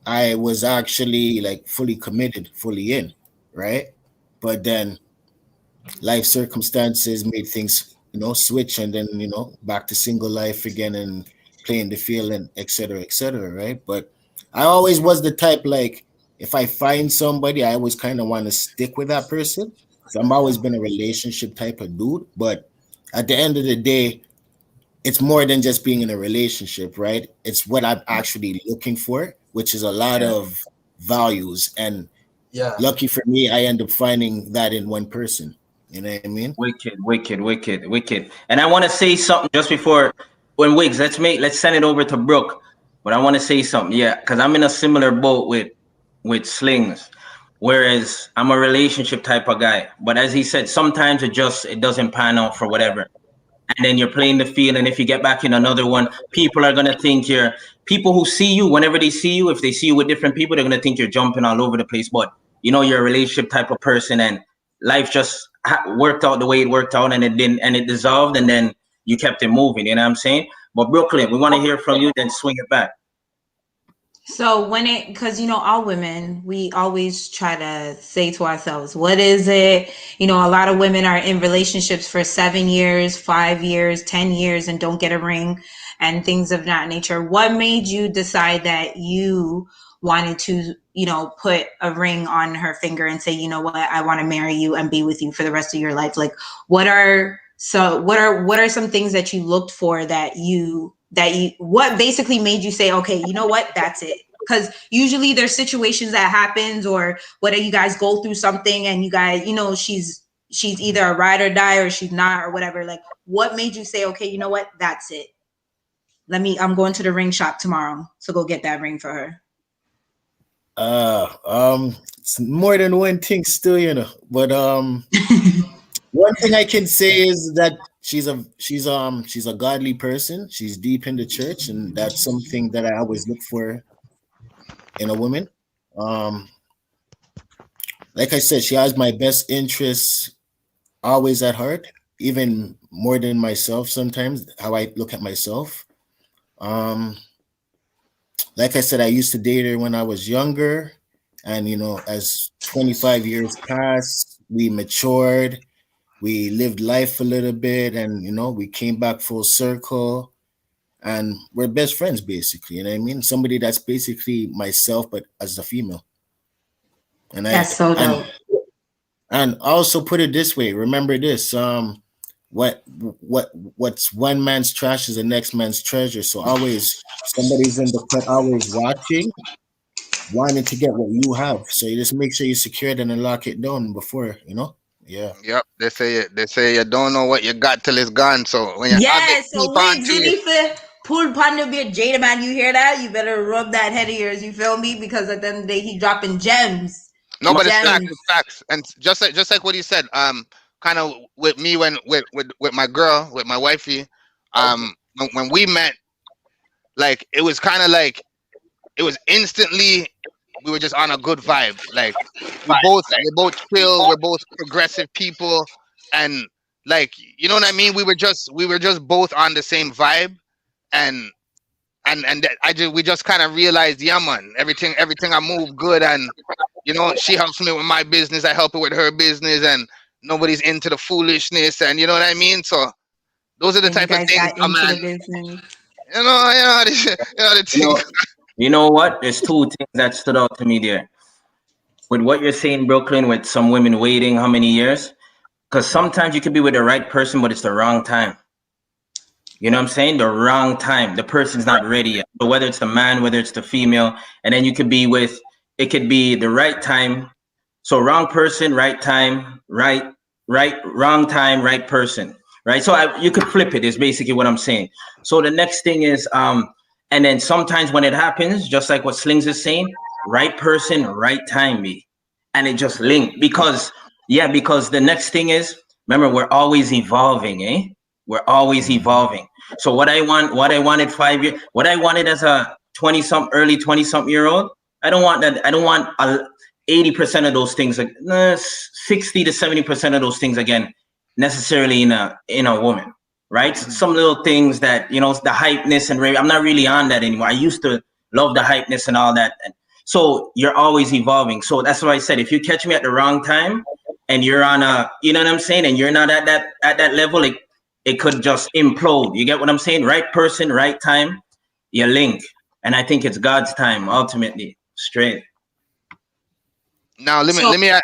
I was actually like fully committed, fully in, right? But then life circumstances made things, switch, and then, back to single life again and playing the field and et cetera, right? But I always was the type, like, if I find somebody, I always kind of want to stick with that person. So I've always been a relationship type of dude. But at the end of the day, it's more than just being in a relationship, right? It's what I'm actually looking for, which is a lot of values. And lucky for me, I end up finding that in one person. You know what I mean? Wicked. And I want to say something just before, when Wiggs, let's send it over to Brooke. But I want to say something, because I'm in a similar boat with Slings. Whereas I'm a relationship type of guy. But as he said, sometimes it doesn't pan out for whatever. And then you're playing the field, and if you get back in another one, people are going to think people who see you, whenever they see you, if they see you with different people, they're going to think you're jumping all over the place. But, you're a relationship type of person, and life just worked out the way it worked out, and it dissolved, and then you kept it moving, you know what I'm saying? But Brooklyn, we want to hear from you, then swing it back. So because all women, we always try to say to ourselves, what is it? A lot of women are in relationships for 7 years, 5 years, 10 years, and don't get a ring and things of that nature. What made you decide that you wanted to, put a ring on her finger and say, you know what, I want to marry you and be with you for the rest of your life? Like, what are some things that you looked for that you what basically made you say, okay, you know what, that's it? Because usually there's situations that happens, or whether you guys go through something and you guys, she's either a ride or die or she's not or whatever. Like, what made you say, okay, you know what, that's it? I'm going to the ring shop tomorrow, so go get that ring for her. It's more than one thing still, but one thing I can say is that she's a godly person. She's deep in the church, and that's something that I always look for in a woman. Like I said, she has my best interests always at heart, even more than myself sometimes, how I look at myself. Like I said, I used to date her when I was younger, and as 25 years passed, we matured, we lived life a little bit, and we came back full circle, and we're best friends basically. You know what I mean? Somebody that's basically myself, but as a female. And that's so dope. And also put it this way: remember this. What's one man's trash is the next man's treasure. So always somebody's in the cut, always watching, wanting to get what you have. So you just make sure you secure it and then lock it down before, Yeah. Yep. They say you don't know what you got till it's gone. So when you have it, so Wiggs, you need to pull Panda be a Jada man. You hear that? You better rub that head of yours. You feel me? Because at the end of the day, he dropping gems. No, but it's facts. And just like what he said, kind of with me with my girl, with my wifey, when we met, like it was kind of like it was instantly, we were just on a good vibe. Like we're both chill, we're both progressive people, and like, you know what I mean? We were just both on the same vibe, and we just kind of realized, yeah man, everything I move good, and she helps me with my business, I help her with her business, and nobody's into the foolishness, and you know what I mean? So those are the type of things, man. You know what? There's two things that stood out to me there. With what you're saying, Brooklyn, with some women waiting how many years? Because sometimes you could be with the right person, but it's the wrong time. You know what I'm saying? The wrong time. The person's not ready yet. So whether it's the man, whether it's the female, and then you could be with, it could be the right time. So wrong person, right time, wrong time, right person, right? So you could flip it, is basically what I'm saying. So the next thing is, and then sometimes when it happens, just like what Slings is saying, right person, right time, and it just linked. Because the next thing is, remember, we're always evolving, We're always evolving. So what I wanted 5 years, what I wanted as a early 20-something-year-old, I don't want that. I don't want 80% of those things, 60 to 70% of those things again, necessarily in a woman. Right? Mm-hmm. Some little things that, the hypeness and I'm not really on that anymore. I used to love the hypeness and all that. So you're always evolving. So that's why I said, if you catch me at the wrong time and you're on you know what I'm saying? And you're not at that level, it could just implode. You get what I'm saying? Right person, right time, you link. And I think it's God's time, ultimately, straight. Now, let me ask.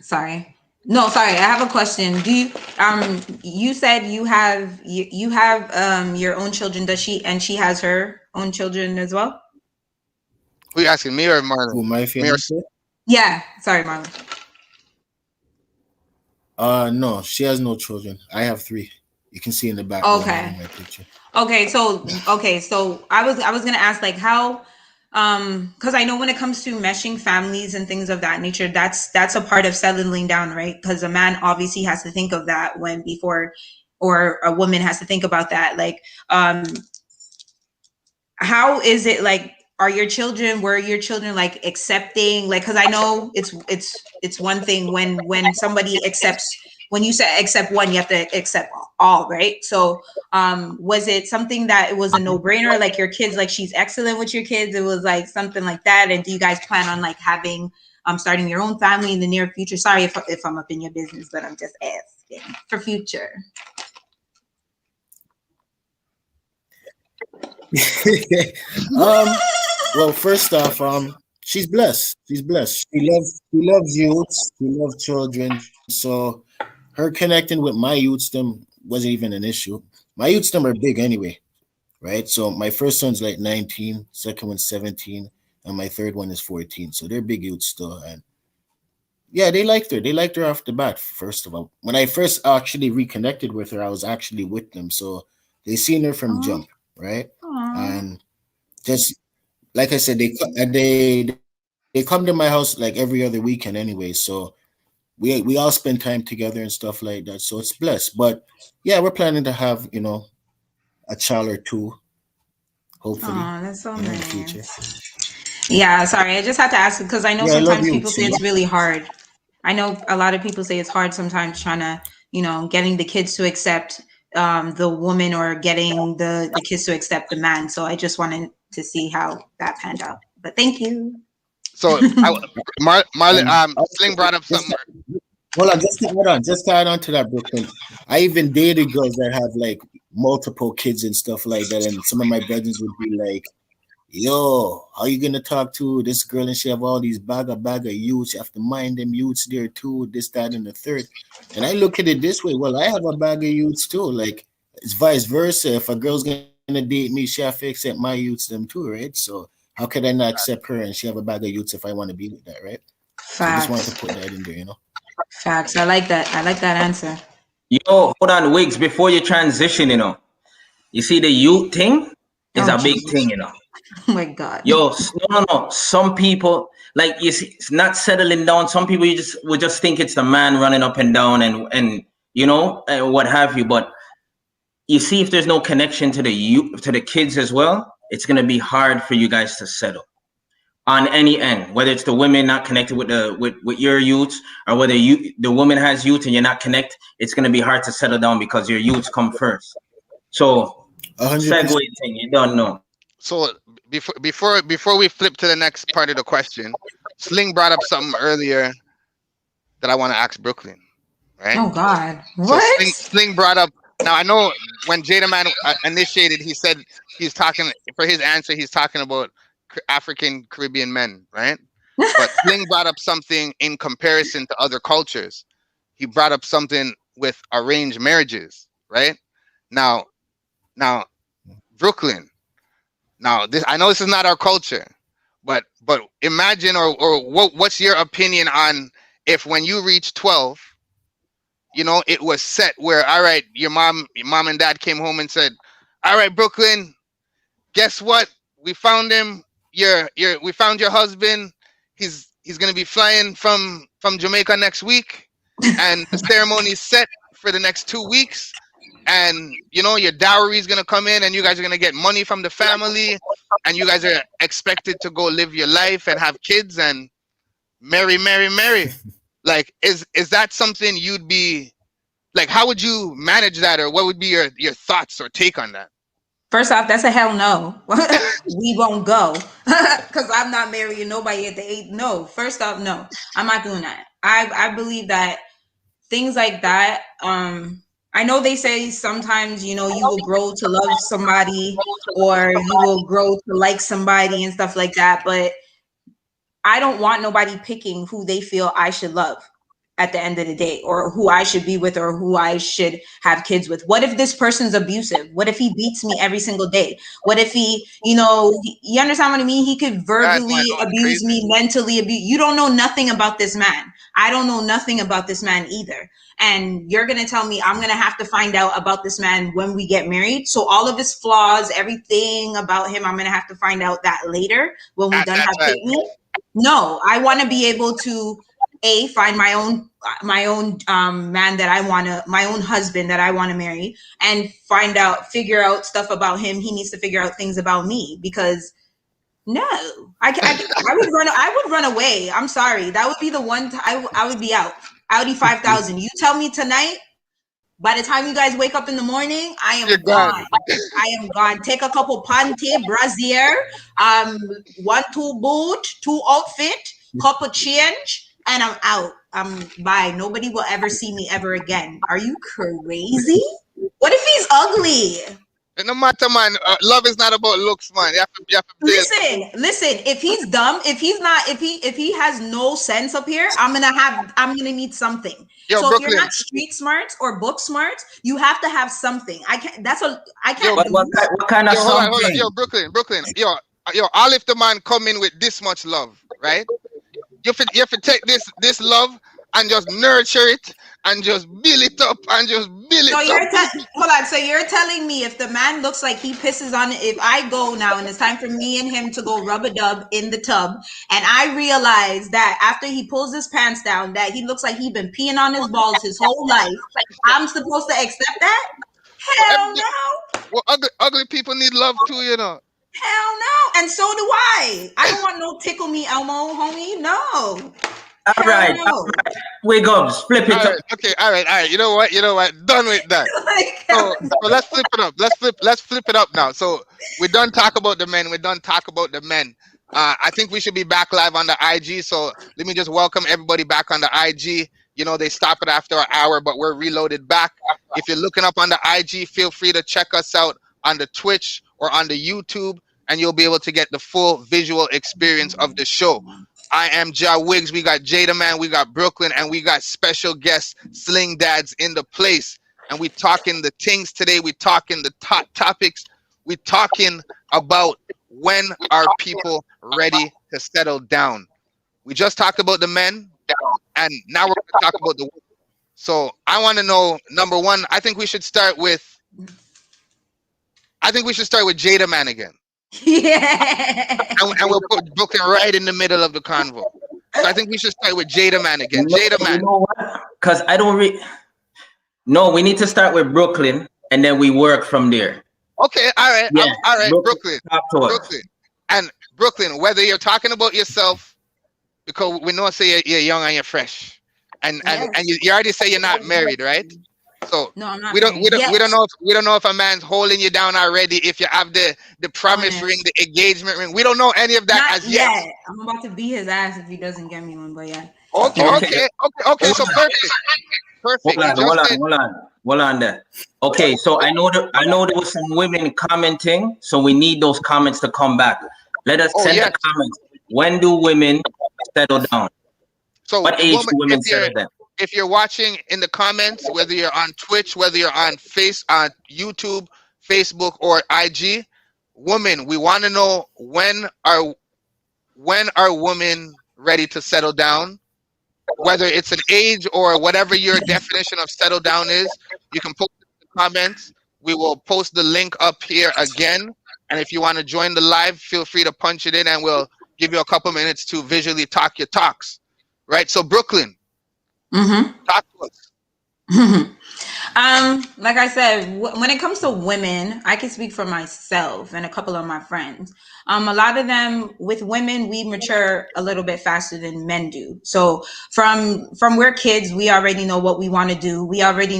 Sorry. No, sorry. I have a question. Do you you said you have your own children? Does she has her own children as well? Who are you asking, me or Marlon? Who, my fiance? Yeah. Sorry, Marlon. No, she has no children. I have 3. You can see in the back. Okay. In my picture. Okay. So I was gonna ask, like, how. Because I know when it comes to meshing families and things of that nature, that's a part of settling down, right? Because a man obviously has to think of that or a woman has to think about that. Like, how is it, like, were your children like accepting? Like, because I know it's one thing when somebody accepts. When you say accept one, you have to accept all, right? So was it something that it was a no-brainer? Like, your kids, like, she's excellent with your kids. It was like something like that. And do you guys plan on like having starting your own family in the near future? Sorry if I'm up in your business, but I'm just asking for future. Well, first off, she's blessed. She loves youths. She loves children. So her connecting with my youths them wasn't even an issue. My youths them are big anyway. right? So my first son's like 19, second one's 17, and my third one is 14. So they're big youths still. And yeah, they liked her. They liked her off the bat, first of all. When I first actually reconnected with her, I was actually with them. So they seen her from Oh, jump, right? aw. And just like I said, they come to my house like every other weekend anyway. So we all spend time together and stuff like that. So it's blessed. But yeah, we're planning to have, a child or two, hopefully, Oh, that's so in the future. nice. Yeah, sorry. I just had to ask because I know Yeah, I love sometimes you. people say it's really hard. I know a lot of people say it's hard sometimes trying to, getting the kids to accept the woman or getting the kids to accept the man. So I just wanted to see how that panned out. But thank you. So Marlon, Sling brought up Just something. hold on, just to add on to that, Brooklyn. I even dated girls that have like multiple kids and stuff like that, and some of my brothers would be like, "Yo, how you gonna talk to this girl and she have all these bag of youths? You have to mind them youths there too, this, that, and the third." And I look at it this way: well, I have a bag of youths too. Like it's vice versa. If a girl's gonna date me, she have to accept my youths them too, right? So how could I not accept her and she have a bag of youths if I want to be with that, right? So I just wanted to Facts. put that in there. Facts. I like that. I like that answer. Yo, hold on, Wigs, before you transition, you see the youth thing is Oh, a big Jesus. thing, Oh, my God. Yo, no. Some people, like, you see, it's not settling down. Some people you just would just think it's the man running up and down and and what have you. But you see, if there's no connection to the youth, to the kids as well, it's gonna be hard for you guys to settle on any end. Whether it's the women not connected with with your youth, or whether the woman has youth and you're not connected, it's gonna be hard to settle down because your youths come first. So 100%. segue thing, you don't know. So before we flip to the next part of the question, Sling brought up something earlier that I want to ask Brooklyn. Right. Oh, God. So What? Sling brought up. Now I know when Jada Man initiated, he said he's talking for his answer. He's talking about African Caribbean men, right? But Sling brought up something in comparison to other cultures. He brought up something with arranged marriages, right? Now, Brooklyn. Now, this I know this is not our culture, but imagine or what's your opinion on if when you reach 12, it was set where, all right, your mom and dad came home and said, all right, Brooklyn, guess what? We found him. We found your husband. He's gonna be flying from Jamaica next week, and the ceremony is set for the next 2 weeks. And your dowry is gonna come in, and you guys are gonna get money from the family, and you guys are expected to go live your life and have kids and marry. Like, is that something you'd be like? How would you manage that, or what would be your thoughts or take on that? First off, that's a hell no. We won't go because I'm not marrying nobody at the 8th. No, first off, no, I'm not doing that. I believe that things like that. I know they say sometimes, you will grow to love somebody or you will grow to like somebody and stuff like that. But I don't want nobody picking who they feel I should love at the end of the day, or who I should be with, or who I should have kids with. What if this person's abusive? What if he beats me every single day? What if he, you understand what I mean? He could verbally abuse me, mentally abuse. You don't know nothing about this man. I don't know nothing about this man either. And you're going to tell me I'm going to have to find out about this man when we get married. So all of his flaws, everything about him, I'm going to have to find out that later when we done have kids. No, I want to be able to find my own man that I want to, my own husband that I want to marry, and figure out stuff about him. He needs to figure out things about me, because no, I would run away. I'm sorry. That would be the one I would be out. Audi 5000. You tell me tonight, by the time you guys wake up in the morning, I am gone. I am gone. Take a couple panty, brassiere, 1-2 boot, 2 outfit, couple change, and I'm out. Bye. Nobody will ever see me ever again. Are you crazy? What if he's ugly? No matter, man. Love is not about looks, man. You have to build. Listen. If he's dumb, if he has no sense up here, I'm gonna need something. Yo, So if you're Brooklyn. not street smart or book smart, you have to have something. I Yo, can't. What kind of hold on. something? Yo, Brooklyn. Yo, all if the man come in with this much love, right? You have to take this love and just nurture it and just build it up and just build So it up. hold on. So you're telling me if the man looks like he pisses on it, if I go now and it's time for me and him to go rub a dub in the tub, and I realize that after he pulls his pants down, that he looks like he's been peeing on his balls his whole life, I'm supposed to accept that? Hell no. Well, ugly people need love too, you know. Hell no. And so do I. I don't want no tickle me Elmo, homie. No. All right. Wig up, flip it up. Okay, all right. You know what? Done with that. So let's flip it up. Let's flip it up now. So we're done talk about the men. I think we should be back live on the IG. So let me just welcome everybody back on the IG. You know, they stop it after an hour, but we're reloaded back. If you're looking up on the IG, feel free to check us out on the Twitch or on the YouTube, and you'll be able to get the full visual experience of the show. I am Ja Wiggs. We got Jada Man, we got Brooklyn, and we got special guest Sling Dads in the place. And we talking the things today. We talking the top topics. We talking about when are people ready to settle down. We just talked about the men, and now we're going to talk about the women. So I want to know, number one, I think we should start with Jada Man again. Yeah. And we'll put Brooklyn right in the middle of the convo. So I think we should start with Jada Man again. Jada Man. You know what? Because I don't No, we need to start with Brooklyn and then we work from there. Okay, all right. Yeah. All right, Brooklyn. Brooklyn. And Brooklyn, whether you're talking about yourself, because we know say you're young and you're fresh. And you already say you're not married, right? So no, I'm not we don't know if a man's holding you down already, if you have the promise ring, the engagement ring. We don't know any of that not as yet. I'm about to beat his ass if he doesn't get me one, but yeah. Okay. So perfect. Hold on there. Okay, so I know there was some women commenting, so we need those comments to come back. Let us send the comments. When do women settle down? So what age do women settle down? If you're watching in the comments, whether you're on Twitch, whether you're on YouTube, Facebook, or IG, women, we want to know when are women ready to settle down? Whether it's an age or whatever your definition of settle down is, you can post it in the comments. We will post the link up here again. And if you want to join the live, feel free to punch it in and we'll give you a couple minutes to visually talk your talks. Right? So Brooklyn, talk to us. Like I said, when it comes to women, I can speak for myself and a couple of my friends. A lot of them, with women, we mature a little bit faster than men do. So from we're kids, we already know what we want to do. We already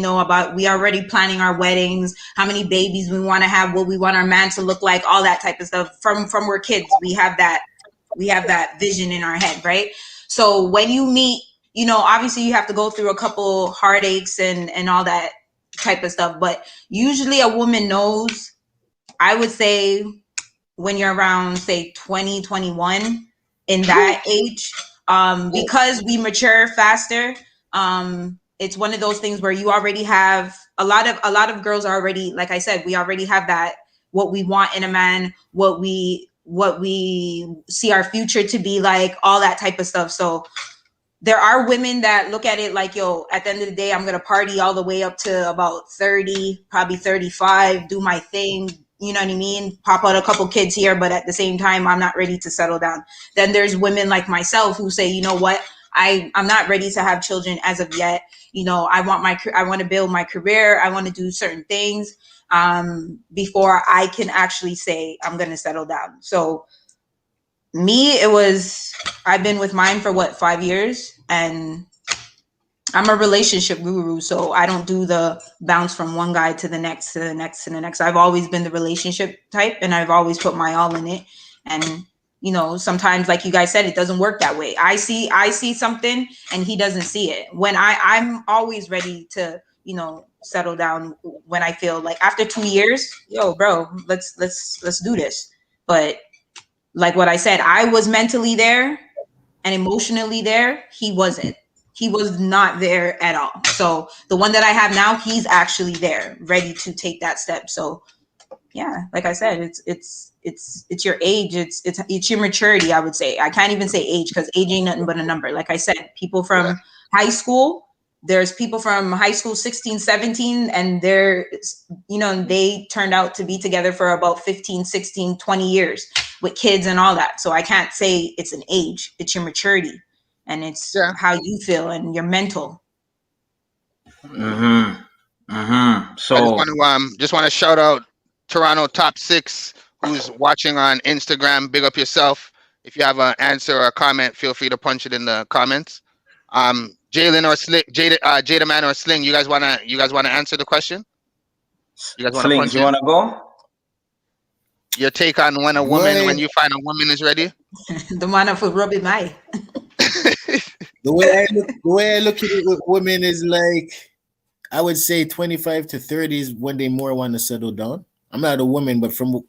planning our weddings, how many babies we want to have, what we want our man to look like, all that type of stuff. From we're kids, we have that vision in our head, right? So when you meet, you know, obviously you have to go through a couple heartaches and all that type of stuff. But usually a woman knows, I would say, when you're around, say, 20, 21, in that age, because we mature faster. It's one of those things where you already have a lot of girls are already, like I said, we already have that, what we want in a man, what we see our future to be like, all that type of stuff. So there are women that look at it like, yo, at the end of the day, I'm going to party all the way up to about 30, probably 35, do my thing. You know what I mean? Pop out a couple kids here, but at the same time, I'm not ready to settle down. Then there's women like myself who say, you know what? I'm not ready to have children as of yet. You know, I want to build my career. I want to do certain things before I can actually say I'm going to settle down. So me, I've been with mine for 5 years, and I'm a relationship guru. So I don't do the bounce from one guy to the next, to the next, to the next. I've always been the relationship type, and I've always put my all in it. And, you know, sometimes, like you guys said, it doesn't work that way. I see something and he doesn't see it. When I'm always ready to you know, settle down when I feel like after 2 years, yo, bro, let's do this. But like what I said, I was mentally there and emotionally there. He wasn't. He was not there at all. So the one that I have now, he's actually there, ready to take that step. So yeah, like I said, it's your age, it's your maturity. I would say I can't even say age because age ain't nothing but a number. Like I said, people from high school, there's people from high school 16, 17, and they're, you know, they turned out to be together for about 15, 16, 20 years with kids and all that. So I can't say it's an age, it's your maturity and it's how you feel and your mental. So I just want to shout out Toronto Top 6 who's watching on Instagram. Big up yourself. If you have an answer or a comment, feel free to punch it in the comments. Jalen or Sling, Jada Man or Sling, you guys wanna answer the question? You guys wanna Sling, punch you in? wanna go? Your take on when you find a woman is ready? The man for rubbing my. The way I look at it with women is like, I would say 25 to 30 is when they more want to settle down. I'm not a woman, but from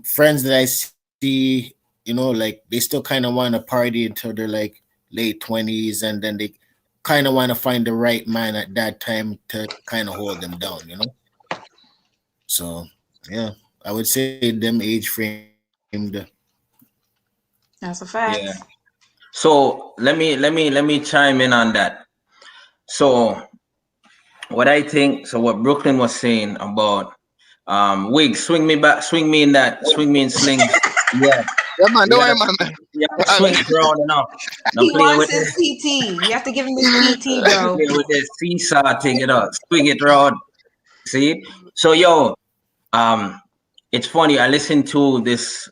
friends that I see, you know, like they still kind of want to party until they're like late 20s, and then they kind of want to find the right man at that time to kind of hold them down, you know. So yeah, I would say them age framed. That's a fact. Yeah. So let me chime in on that. So what I think, so what Brooklyn was saying about Wig, swing me in Sling. Yeah. Yeah, man, don't worry, man. Yeah, swing it round enough. He wants his PT. You have to give him his PT, bro. Play with this seesaw, take it up, swing it round. See? So yo, it's funny. I listened to this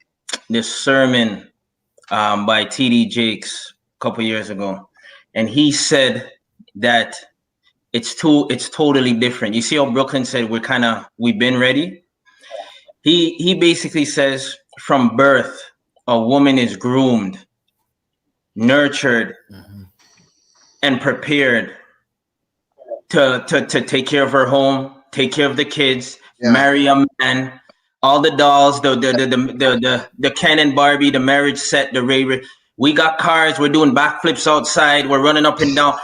sermon by TD Jakes a couple years ago, and he said that it's totally different. You see how Brooklyn said we've been ready. He basically says from birth, a woman is groomed, nurtured, and prepared to take care of her home, take care of the kids, marry a man, all the dolls, the Ken and Barbie, the marriage set, the Ray. We got cars. We're doing backflips outside. We're running up and down.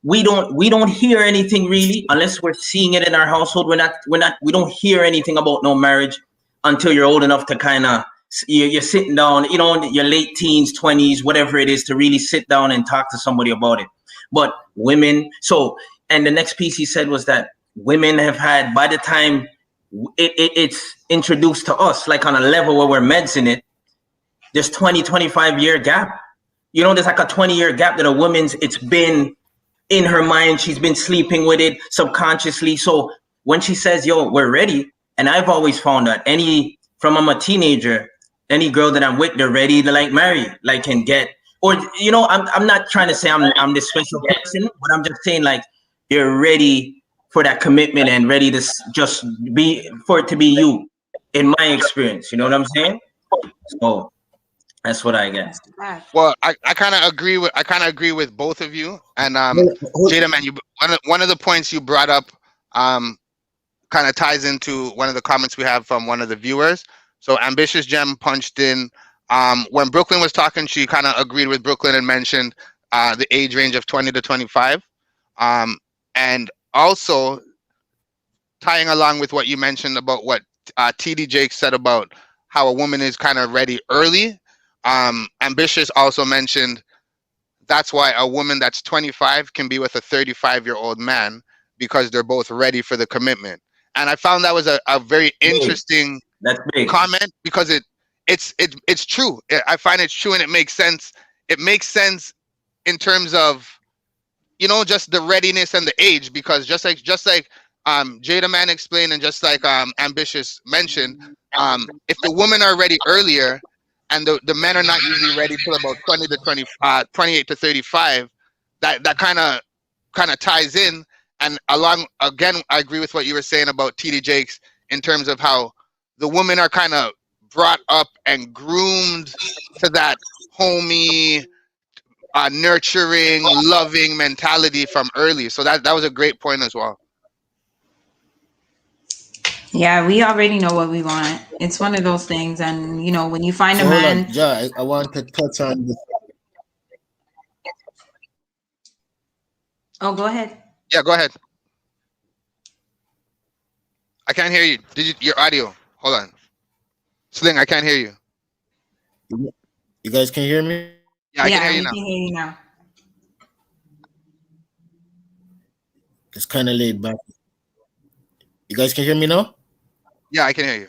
We don't hear anything really unless we're seeing it in our household. We don't hear anything about no marriage until you're old enough to kind of, you're sitting down, you know, in your late teens, 20s, whatever it is, to really sit down and talk to somebody about it. But women, and the next piece he said was that women have had, by the time it's introduced to us, like on a level where we're meds in it, there's 25 year gap. You know, there's like a 20-year gap that a woman's, it's been in her mind. She's been sleeping with it subconsciously. So when she says, yo, we're ready. And I've always found that from I'm a teenager, any girl that I'm with, they're ready to like marry, like and get, or, you know, I'm not trying to say I'm this special person, but I'm just saying like, you're ready for that commitment and ready to just for it to be you, in my experience. You know what I'm saying? So that's what I get. Well, I kind of agree with both of you. And Jada, man, one of the points you brought up kind of ties into one of the comments we have from one of the viewers. So Ambitious Gem punched in. When Brooklyn was talking, she kind of agreed with Brooklyn and mentioned the age range of 20 to 25. And also tying along with what you mentioned about what TD Jake said about how a woman is kind of ready early. Ambitious also mentioned that's why a woman that's 25 can be with a 35-year-old man, because they're both ready for the commitment. And I found that was a very interesting comment, because it's true. I find it's true, and it makes sense. It makes sense in terms of, you know, just the readiness and the age, because just like Jada Man explained, and just like Ambitious mentioned, if the women are ready earlier and the men are not usually ready till about 28 to 35, that kind of ties in. And again, I agree with what you were saying about TD Jakes in terms of how the women are kind of brought up and groomed to that homey, nurturing, loving mentality from early. So that was a great point as well. Yeah, we already know what we want. It's one of those things, and you know, when you find a So hold on, man. Ja. I want to touch on the Oh, go ahead. Yeah, go ahead. I can't hear you. Your audio? Hold on. Sling, I can't hear you. You guys can hear me? Yeah, I can hear Yeah, you we now. can hear you now. It's kind of laid back. You guys can hear me now? Yeah, I can hear you.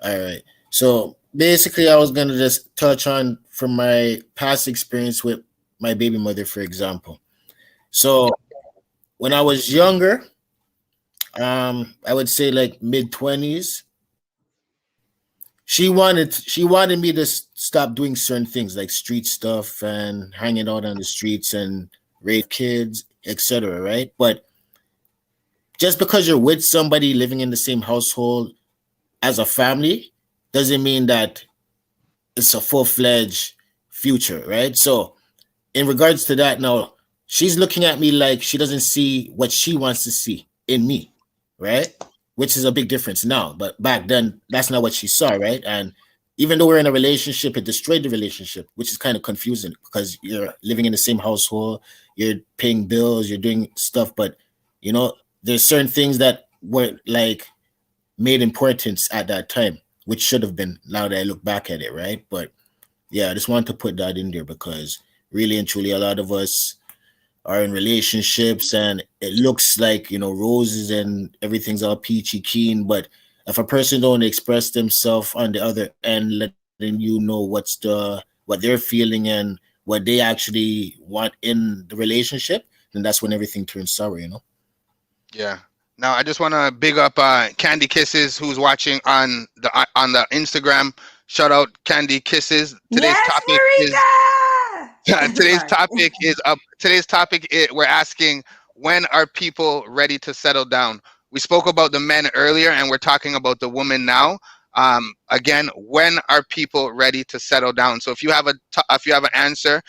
All right. So basically, I was gonna just touch on from my past experience with my baby mother, for example. So when I was younger, I would say like mid 20s, she wanted me to stop doing certain things like street stuff and hanging out on the streets and rape kids, etc. Right? But just because you're with somebody living in the same household as a family doesn't mean that it's a full-fledged future, right? So in regards to that, now she's looking at me like she doesn't see what she wants to see in me, right? Which is a big difference now, but back then that's not what she saw, right? And even though we're in a relationship, it destroyed the relationship, which is kind of confusing because you're living in the same household, you're paying bills, you're doing stuff, but you know there's certain things that weren't like made importance at that time, which should have been, now that I look back at it, right? But yeah, I just wanted to put that in there because really and truly, a lot of us are in relationships and it looks like, roses and everything's all peachy keen. But if a person don't express themselves on the other end, letting you know what they're feeling and what they actually want in the relationship, then that's when everything turns sour. Yeah. Now I just want to big up Candy Kisses, who's watching on the Instagram. Shout out Candy Kisses. Today's Yes, topic is Marika. today's Sorry. topic is up. Today's topic we're asking, when are people ready to settle down? We spoke about the men earlier, and we're talking about the women now. Again, when are people ready to settle down? So if you have an answer,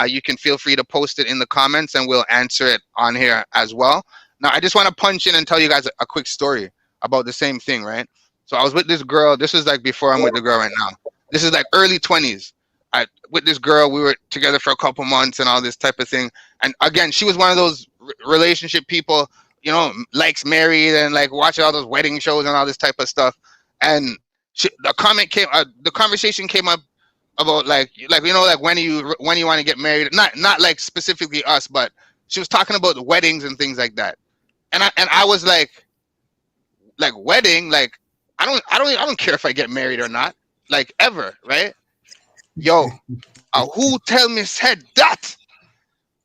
you can feel free to post it in the comments, and we'll answer it on here as well. Now, I just want to punch in and tell you guys a quick story about the same thing, right? So I was with this girl. This is like before I'm with the girl right now. This is like early 20s. With this girl, we were together for a couple months and all this type of thing. And again, she was one of those relationship people, likes married and like watching all those wedding shows and all this type of stuff. And the conversation came up about like when you want to get married. Not like specifically us, but she was talking about the weddings and things like that. And I was like wedding, like I don't care if I get married or not, like ever, right? Yo, who tell me said that,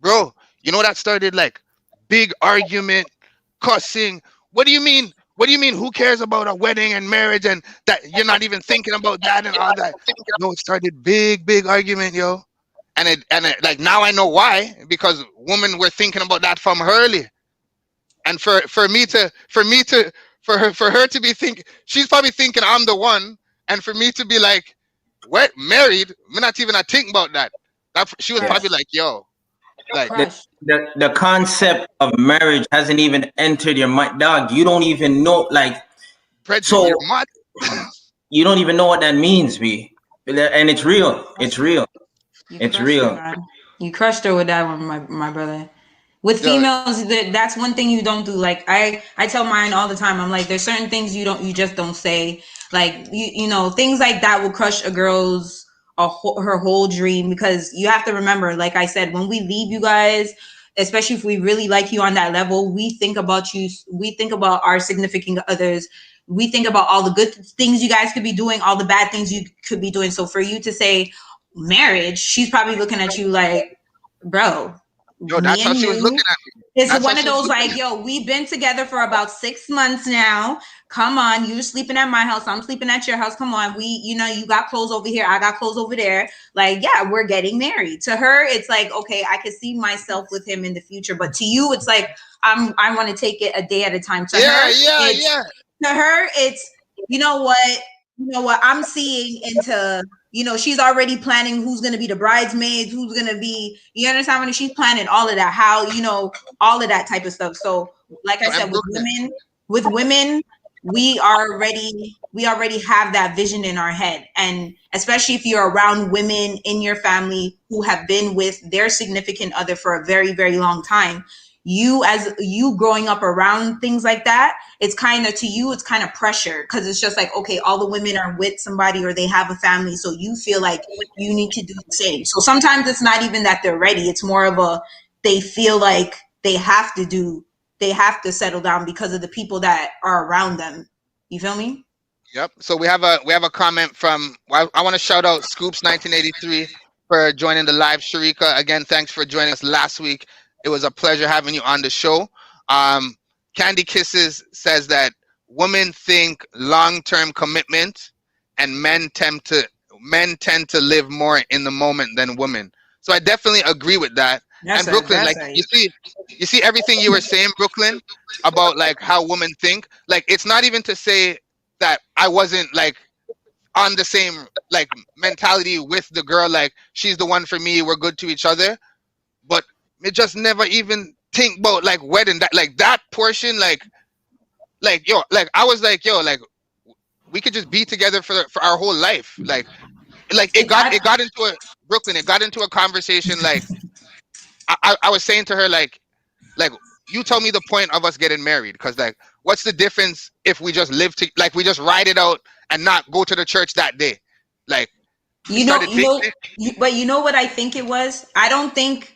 bro? You know that started like big argument, cussing. What do you mean? What do you mean? Who cares about a wedding and marriage and that you're not even thinking about that and all that? No, it started big argument, yo. And it like now I know why, because women were thinking about that from early. And for her to be thinking, she's probably thinking I'm the one, and for me to be like, what, married? I'm not even thinking about that. She was probably like, yo, like the concept of marriage hasn't even entered your mind, dog. You don't even know, like, so you're mad. You don't even know what that means, B. And it's real. It's real. It's real. You crushed her with that one, my brother. With females, that's one thing you don't do. Like I tell mine all the time. I'm like, there's certain things you just don't say. Like you know, things like that will crush a girl's her whole dream, because you have to remember, like I said, when we leave you guys, especially if we really like you on that level, we think about you. We think about our significant others. We think about all the good things you guys could be doing, all the bad things you could be doing. So for you to say marriage, she's probably looking at you like, bro. Yo, that's how she was looking at me. It's one of those like, yo, we've been together for about 6 months now. Come on, you're sleeping at my house, I'm sleeping at your house. Come on, you got clothes over here, I got clothes over there. Like, yeah, we're getting married. To her, it's like, okay, I can see myself with him in the future. But to you, it's like, I want to take it a day at a time. To her, To her, it's you know what I'm seeing into you know, she's already planning who's going to be the bridesmaids, who's going to be, you understand when she's planning all of that, how, you know, all of that type of stuff. So like I said, with women, we already have that vision in our head. And especially if you're around women in your family who have been with their significant other for a very, very long time, as you growing up around things like that, it's kind of pressure, because it's just like, okay, all the women are with somebody or they have a family, so you feel like you need to do the same. So sometimes it's not even that they're ready, it's more of they feel like they have to settle down because of the people that are around them. You feel me? Yep. So we have a comment from, I want to shout out Scoops 1983 for joining the live. Sharika, again, thanks for joining us last week. It was a pleasure having you on the show. Candy Kisses says that women think long-term commitment, and men tend to live more in the moment than women. So I definitely agree with that. And Brooklyn, like you see everything you were saying, Brooklyn, about like how women think. Like, it's not even to say that I wasn't like on the same like mentality with the girl, like she's the one for me, we're good to each other, but it just never even think about like wedding, that portion, like yo, like I was like, yo, like we could just be together for our whole life, like it got into a Brooklyn, it got into a conversation, like I was saying to her, like you tell me the point of us getting married, because like what's the difference if we just like we just ride it out and not go to the church that day, like but you know what I think it was? I don't think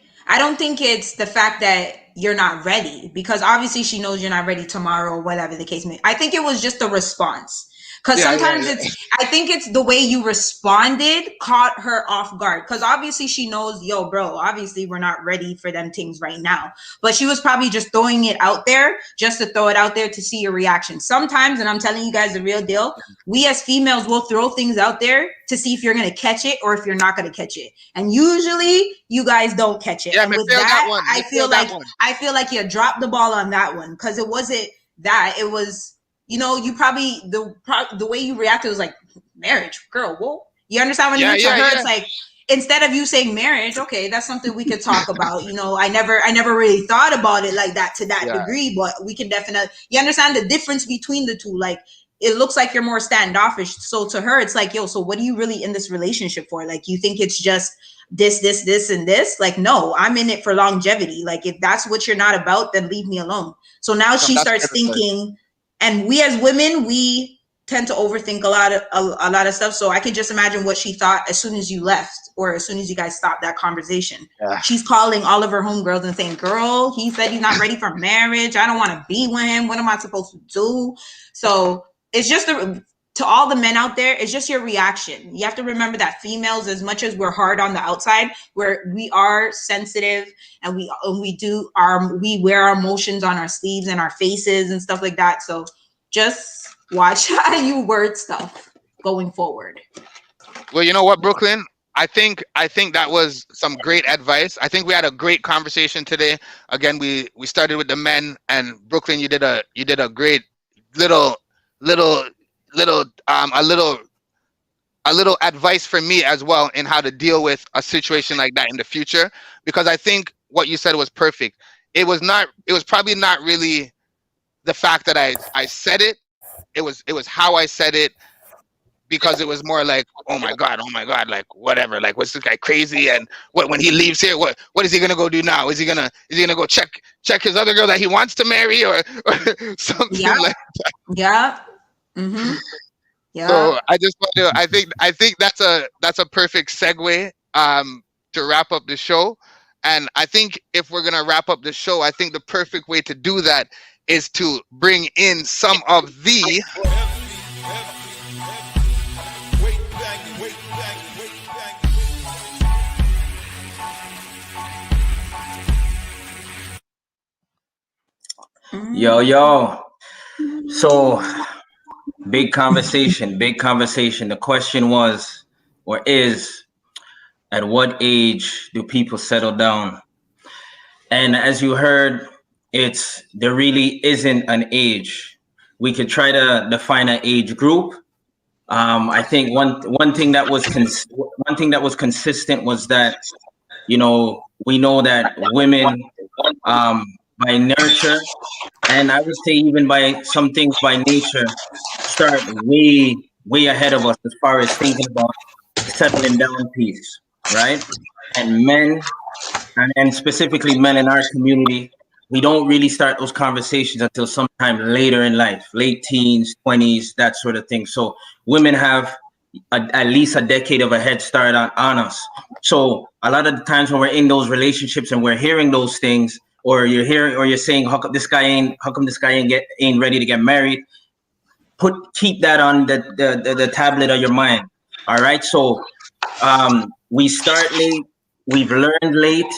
it's the fact that you're not ready, because obviously she knows you're not ready tomorrow or whatever the case may be. I think it was just the response. Because sometimes I think it's the way you responded caught her off guard. Because obviously she knows, yo, bro, obviously we're not ready for them things right now. But she was probably just throwing it out there just to throw it out there to see your reaction. Sometimes, and I'm telling you guys the real deal, we as females will throw things out there to see if you're going to catch it or if you're not going to catch it. And usually you guys don't catch it. Yeah, and with that, I feel like you dropped the ball on that one, because it wasn't that. It was, you know, you probably the way you reacted was like, marriage, girl, whoa. You understand what I mean? To her, it's like, instead of you saying marriage, okay, that's something we could talk about. You know, I never really thought about it like that to that degree, but we can definitely, you understand the difference between the two. Like, it looks like you're more standoffish. So to her, it's like, yo, so what are you really in this relationship for? Like, you think it's just this, and this? Like, no, I'm in it for longevity. Like, if that's what you're not about, then leave me alone. So now she starts thinking. And we as women, we tend to overthink a lot of stuff. So I can just imagine what she thought as soon as you left, or as soon as you guys stopped that conversation. Yeah. She's calling all of her homegirls and saying, girl, he said he's not ready for marriage. I don't want to be with him. What am I supposed to do? So it's just to all the men out there, it's just your reaction. You have to remember that females, as much as we're hard on the outside, we are sensitive, and we wear our emotions on our sleeves and our faces and stuff like that. So just watch how you word stuff going forward. Well, you know what, Brooklyn? I think that was some great advice. I think we had a great conversation today. Again, we started with the men, and Brooklyn, you did a great little advice for me as well in how to deal with a situation like that in the future, because I think what you said was perfect. It was probably not really the fact that I said it. It was how I said it, because it was more like, oh my god, like whatever, like what's this guy crazy, and when he leaves here, what is he gonna go do now? Is he gonna go check his other girl that he wants to marry, or something like that? Yeah. Mm-hmm. Yeah. So I just want to, I think that's a perfect segue to wrap up the show. And I think if we're gonna wrap up the show, I think the perfect way to do that is to bring in some of the Yo. So big conversation. The question was, or is, at what age do people settle down? And as you heard, there really isn't an age. We could try to define an age group, I think one thing that was consistent was that, you know, we know that women, by nurture, and I would say even by some things by nature, start way ahead of us as far as thinking about the settling down piece, right? And men, and specifically men in our community, we don't really start those conversations until sometime later in life, late teens, 20s, that sort of thing. So women have at least a decade of a head start on us. So a lot of the times when we're in those relationships and we're hearing those things, or you're saying, how come this guy ain't ready to get married? Keep that on the tablet of your mind. All right. So we start late, we've learned late,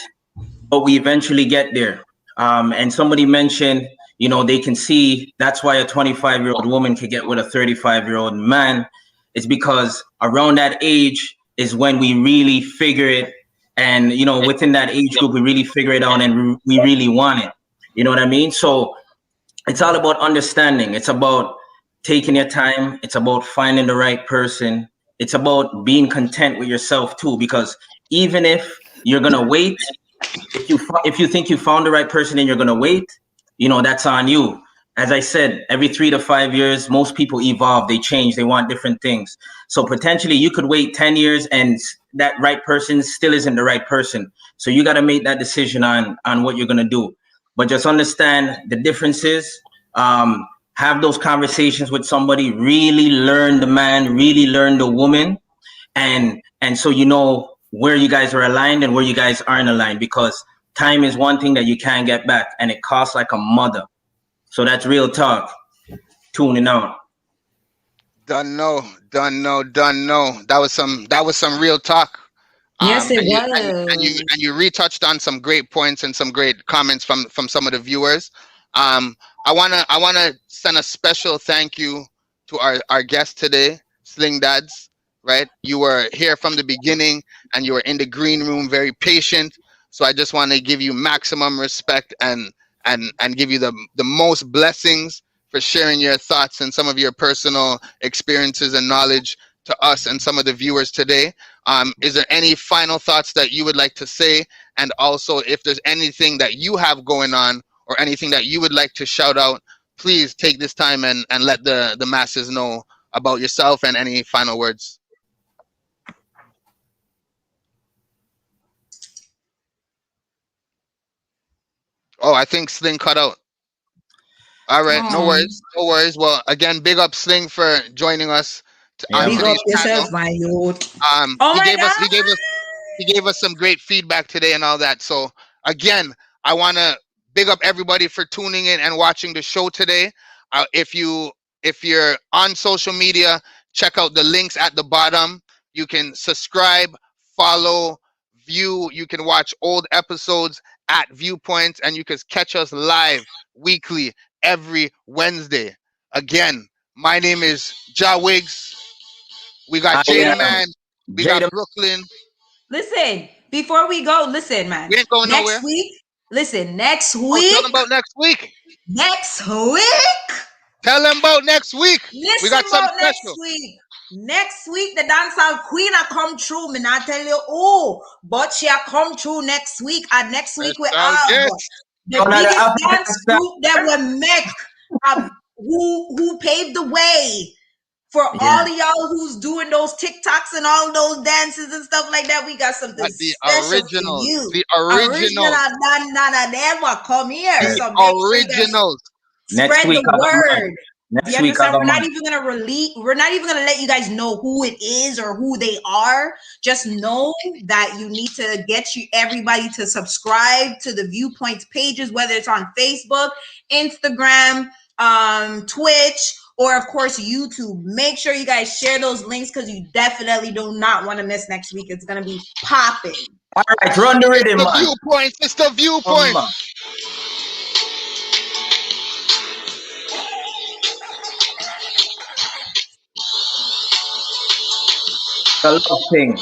but we eventually get there. And somebody mentioned, you know, they can see that's why a 25-year-old woman could get with a 35-year-old man. It's because around that age is when we really figure it. And, you know, within that age group, we really figure it out and we really want it. You know what I mean? So it's all about understanding. It's about taking your time. It's about finding the right person. It's about being content with yourself too, because even if you're going to wait, if you think you found the right person and you're going to wait, you know, that's on you. As I said, every 3 to 5 years, most people evolve, they change, they want different things. So potentially you could wait 10 years and that right person still isn't the right person. So you got to make that decision on what you're going to do. But just understand the differences. Have those conversations with somebody, really learn the man, really learn the woman. And so you know where you guys are aligned and where you guys aren't aligned, because time is one thing that you can't get back and it costs like a mother. So that's real talk. Tuning out. Done no. That was some real talk. Yes, it and you retouched on some great points and some great comments from some of the viewers. I wanna send a special thank you to our guest today, Sling Dads. Right, you were here from the beginning, and you were in the green room, very patient. So I just want to give you maximum respect and give you the most blessings for sharing your thoughts and some of your personal experiences and knowledge to us and some of the viewers today. Is there any final thoughts that you would like to say? And also, if there's anything that you have going on or anything that you would like to shout out, please take this time and let the masses know about yourself and any final words. Oh, I think Sling cut out. All right, no worries. Well, again, big up Sling for joining us on big today's up yourself, channel. my youth. He gave us some great feedback today and all that. So again, I want to big up everybody for tuning in and watching the show today. If you're on social media, check out the links at the bottom. You can subscribe, follow, view. You can watch old episodes at VuPointz, and you can catch us live weekly every Wednesday. Again, my name is Ja Wiggs. We got Jada Man. We got Brooklyn. Listen, before we go, listen, man. We ain't going nowhere. Next week. Tell them about next week. Next week. Tell them about next week. Listen, we got something next special. week. Next week, the dancehall queen a come through. Me not tell you but she a come through next week. And next week we have the biggest dance group that will make who paved the way for all of y'all who's doing those TikToks and all those dances and stuff like that. We got something special for you. The original. Them will come here. The so originals. Spread the word. Next week, we're not even gonna let you guys know who it is or who they are. Just know that you need to get everybody to subscribe to the VuPointz pages, whether it's on Facebook, Instagram, Twitch, or of course YouTube. Make sure you guys share those links because you definitely do not want to miss next week. It's gonna be popping. All right, run the rhythm, man. VuPointz. It's the VuPointz. The love thing.